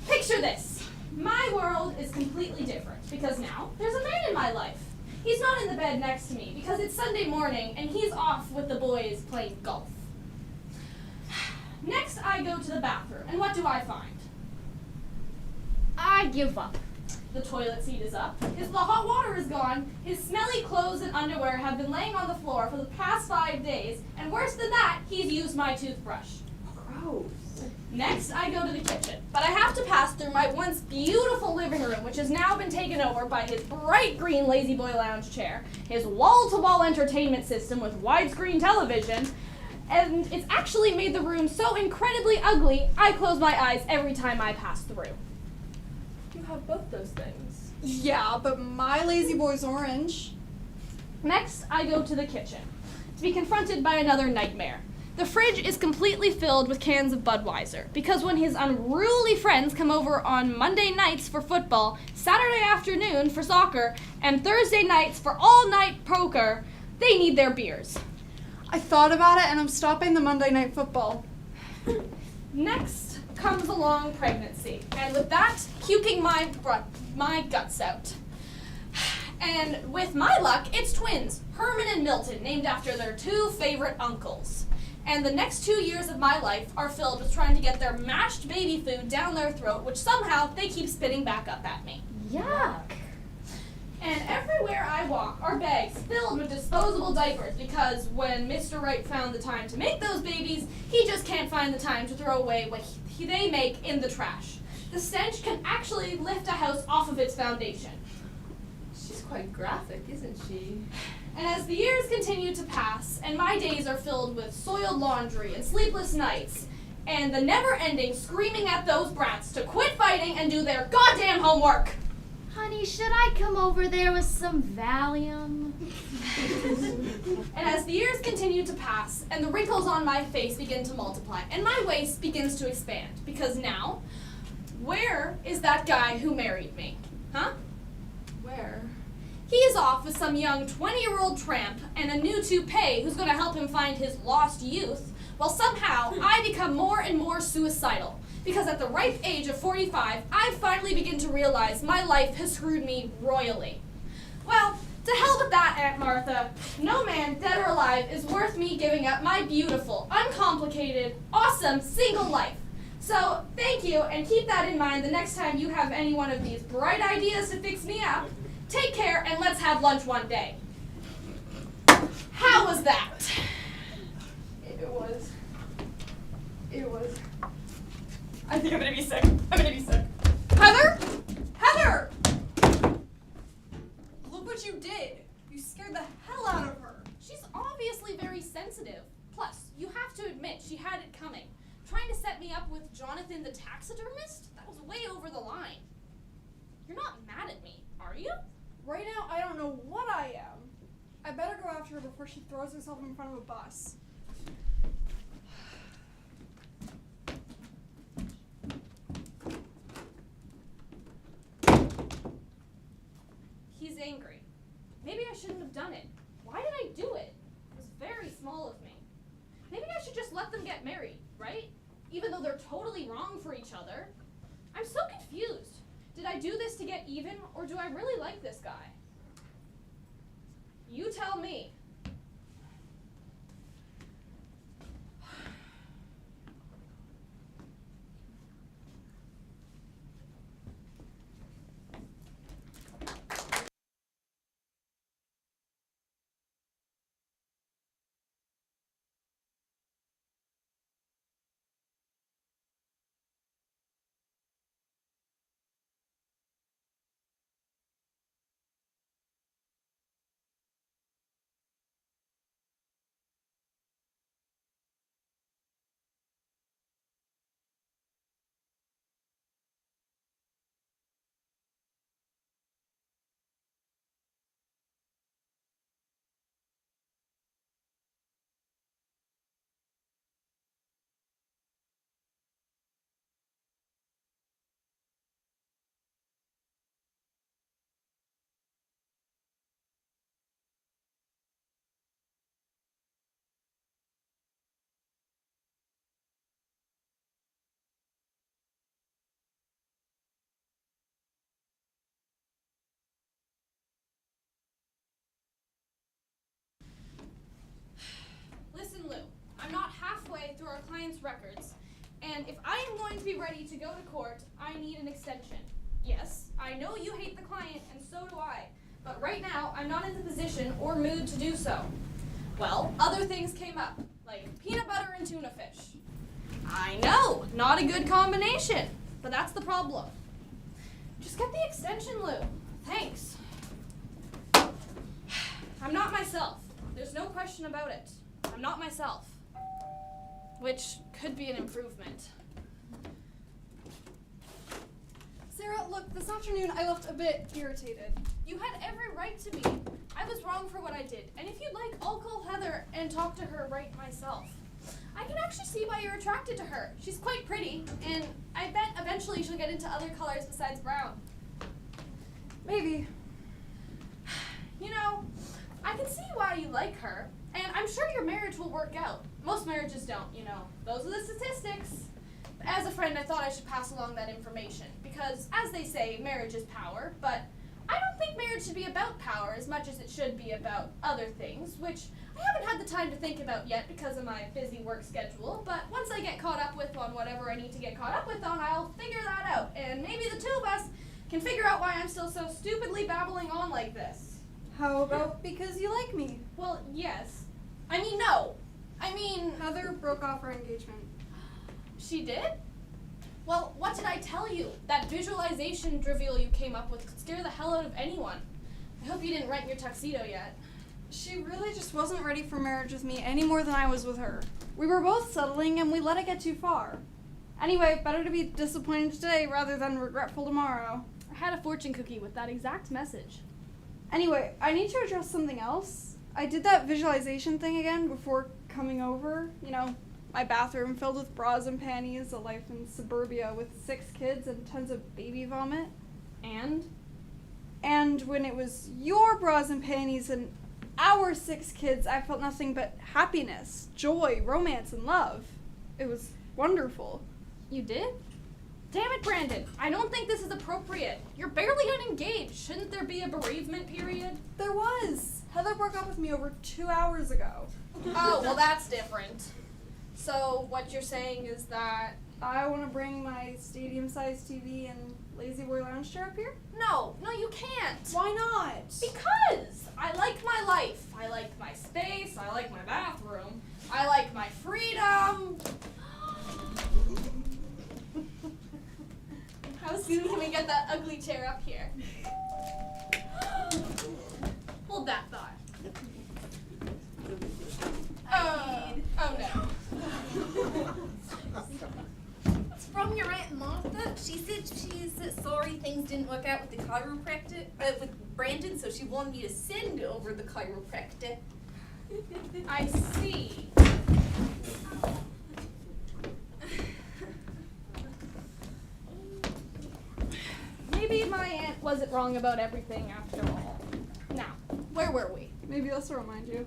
Speaker 2: Picture this. My world is completely different because now there's a man in my life. He's not in the bed next to me because it's Sunday morning and he's off with the boys playing golf. Next, I go to the bathroom, and what do I find?
Speaker 3: I give up.
Speaker 2: The toilet seat is up, the hot water is gone, his smelly clothes and underwear have been laying on the floor for the past 5 days, and worse than that, he's used my toothbrush.
Speaker 7: Gross.
Speaker 2: Next, I go to the kitchen, but I have to pass through my once beautiful living room, which has now been taken over by his bright green Lazy Boy lounge chair, his wall-to-wall entertainment system with widescreen television, and it's actually made the room so incredibly ugly, I close my eyes every time I pass through.
Speaker 7: You have both those things.
Speaker 5: Yeah, but my lazy boy's orange.
Speaker 2: Next, I go to the kitchen to be confronted by another nightmare. The fridge is completely filled with cans of Budweiser because when his unruly friends come over on Monday nights for football, Saturday afternoon for soccer, and Thursday nights for all-night poker, they need their beers.
Speaker 5: I thought about it and I'm stopping the Monday Night Football.
Speaker 2: Next comes along pregnancy, and with that, puking my guts out. And with my luck, it's twins, Herman and Milton, named after their 2 favorite uncles. And the next 2 years of my life are filled with trying to get their mashed baby food down their throat, which somehow they keep spitting back up at me.
Speaker 3: Yuck.
Speaker 2: And everywhere I walk are bags filled with disposable diapers because when Mr. Wright found the time to make those babies, he just can't find the time to throw away what they make in the trash. The stench can actually lift a house off of its foundation.
Speaker 4: She's quite graphic, isn't she?
Speaker 2: And as the years continue to pass, and my days are filled with soiled laundry and sleepless nights, and the never-ending screaming at those brats to quit fighting and do their goddamn homework.
Speaker 3: Honey, should I come over there with some Valium?
Speaker 2: And as the years continue to pass, and the wrinkles on my face begin to multiply, and my waist begins to expand, because now, where is that guy who married me? Huh?
Speaker 7: Where?
Speaker 2: He is off with some young 20-year-old tramp and a new toupee who's going to help him find his lost youth, while somehow I become more and more suicidal. Because at the ripe age of 45, I finally begin to realize my life has screwed me royally. Well, to hell with that, Aunt Martha. No man, dead or alive, is worth me giving up my beautiful, uncomplicated, awesome, single life. So, thank you, and keep that in mind the next time you have any one of these bright ideas to fix me up. Take care, and let's have lunch one day. How was that?
Speaker 7: It was.
Speaker 2: I think I'm gonna be sick. Heather? Heather! Look what you did. You scared the hell out of her. She's obviously very sensitive. Plus, you have to admit she had it coming. Trying to set me up with Jonathan the taxidermist? That was way over the line. You're not mad at me, are you?
Speaker 5: Right now, I don't know what I am. I better go after her before she throws herself in front of a bus.
Speaker 2: He's angry. Maybe I shouldn't have done it. Why did I do it? It was very small of me. Maybe I should just let them get married, right? Even though they're totally wrong for each other. I'm so confused. Did I do this to get even, or do I really like this guy? You tell me. client's records. And if I am going to be ready to go to court, I need an extension. Yes, I know you hate the client, and so do I. But right now, I'm not in the position or mood to do so. Well, other things came up, like peanut butter and tuna fish. I know, not a good combination, but that's the problem. Just get the extension, Lou. Thanks. I'm not myself. There's no question about it. I'm not myself. Which could be an improvement.
Speaker 5: Sarah, look, this afternoon I left a bit irritated.
Speaker 2: You had every right to be. I was wrong for what I did. And if you'd like, I'll call Heather and talk to her right myself. I can actually see why you're attracted to her. She's quite pretty, and I bet eventually she'll get into other colors besides brown.
Speaker 5: Maybe.
Speaker 2: You know, I can see why you like her, and I'm sure your marriage will work out. Most marriages don't, you know. Those are the statistics. As a friend, I thought I should pass along that information, because, as they say, marriage is power, but I don't think marriage should be about power as much as it should be about other things, which I haven't had the time to think about yet because of my busy work schedule, but once I get caught up with on whatever I need to get caught up with on, I'll figure that out, and maybe the two of us can figure out why I'm still so stupidly babbling on like this.
Speaker 5: How about because you like me?
Speaker 2: Well, yes. I mean, no. I mean...
Speaker 5: Heather broke off our engagement.
Speaker 2: She did? Well, what did I tell you? That visualization drivel you came up with could scare the hell out of anyone. I hope you didn't rent your tuxedo yet.
Speaker 5: She really just wasn't ready for marriage with me any more than I was with her. We were both settling and we let it get too far. Anyway, better to be disappointed today rather than regretful tomorrow.
Speaker 2: I had a fortune cookie with that exact message.
Speaker 5: Anyway, I need to address something else. I did that visualization thing again before coming over. You know, my bathroom filled with bras and panties, a life in suburbia with 6 kids and tons of baby vomit. And when it was your bras and panties and our 6 kids, I felt nothing but happiness, joy, romance, and love. It was wonderful.
Speaker 2: You did? Damn it, Brandon. I don't think this is appropriate. You're barely unengaged. Shouldn't there be a bereavement period?
Speaker 5: There was. Heather broke up with me over 2 hours ago.
Speaker 2: Oh, well, that's different. So what you're saying is that...
Speaker 5: I want to bring my stadium-sized TV and lazy boy lounge chair up here?
Speaker 2: No, you can't.
Speaker 5: Why not?
Speaker 2: Because I like my life. I like my space. I like my bathroom. I like my freedom. How soon can we get that ugly chair up here? Hold that thought. Oh no.
Speaker 4: It's from your Aunt Martha. She said she's sorry things didn't work out with the chiropractor, with Brandon, so she wanted me to send over the chiropractor.
Speaker 2: I see. Maybe my aunt wasn't wrong about everything after all. Now, where were we?
Speaker 5: Maybe this will remind you.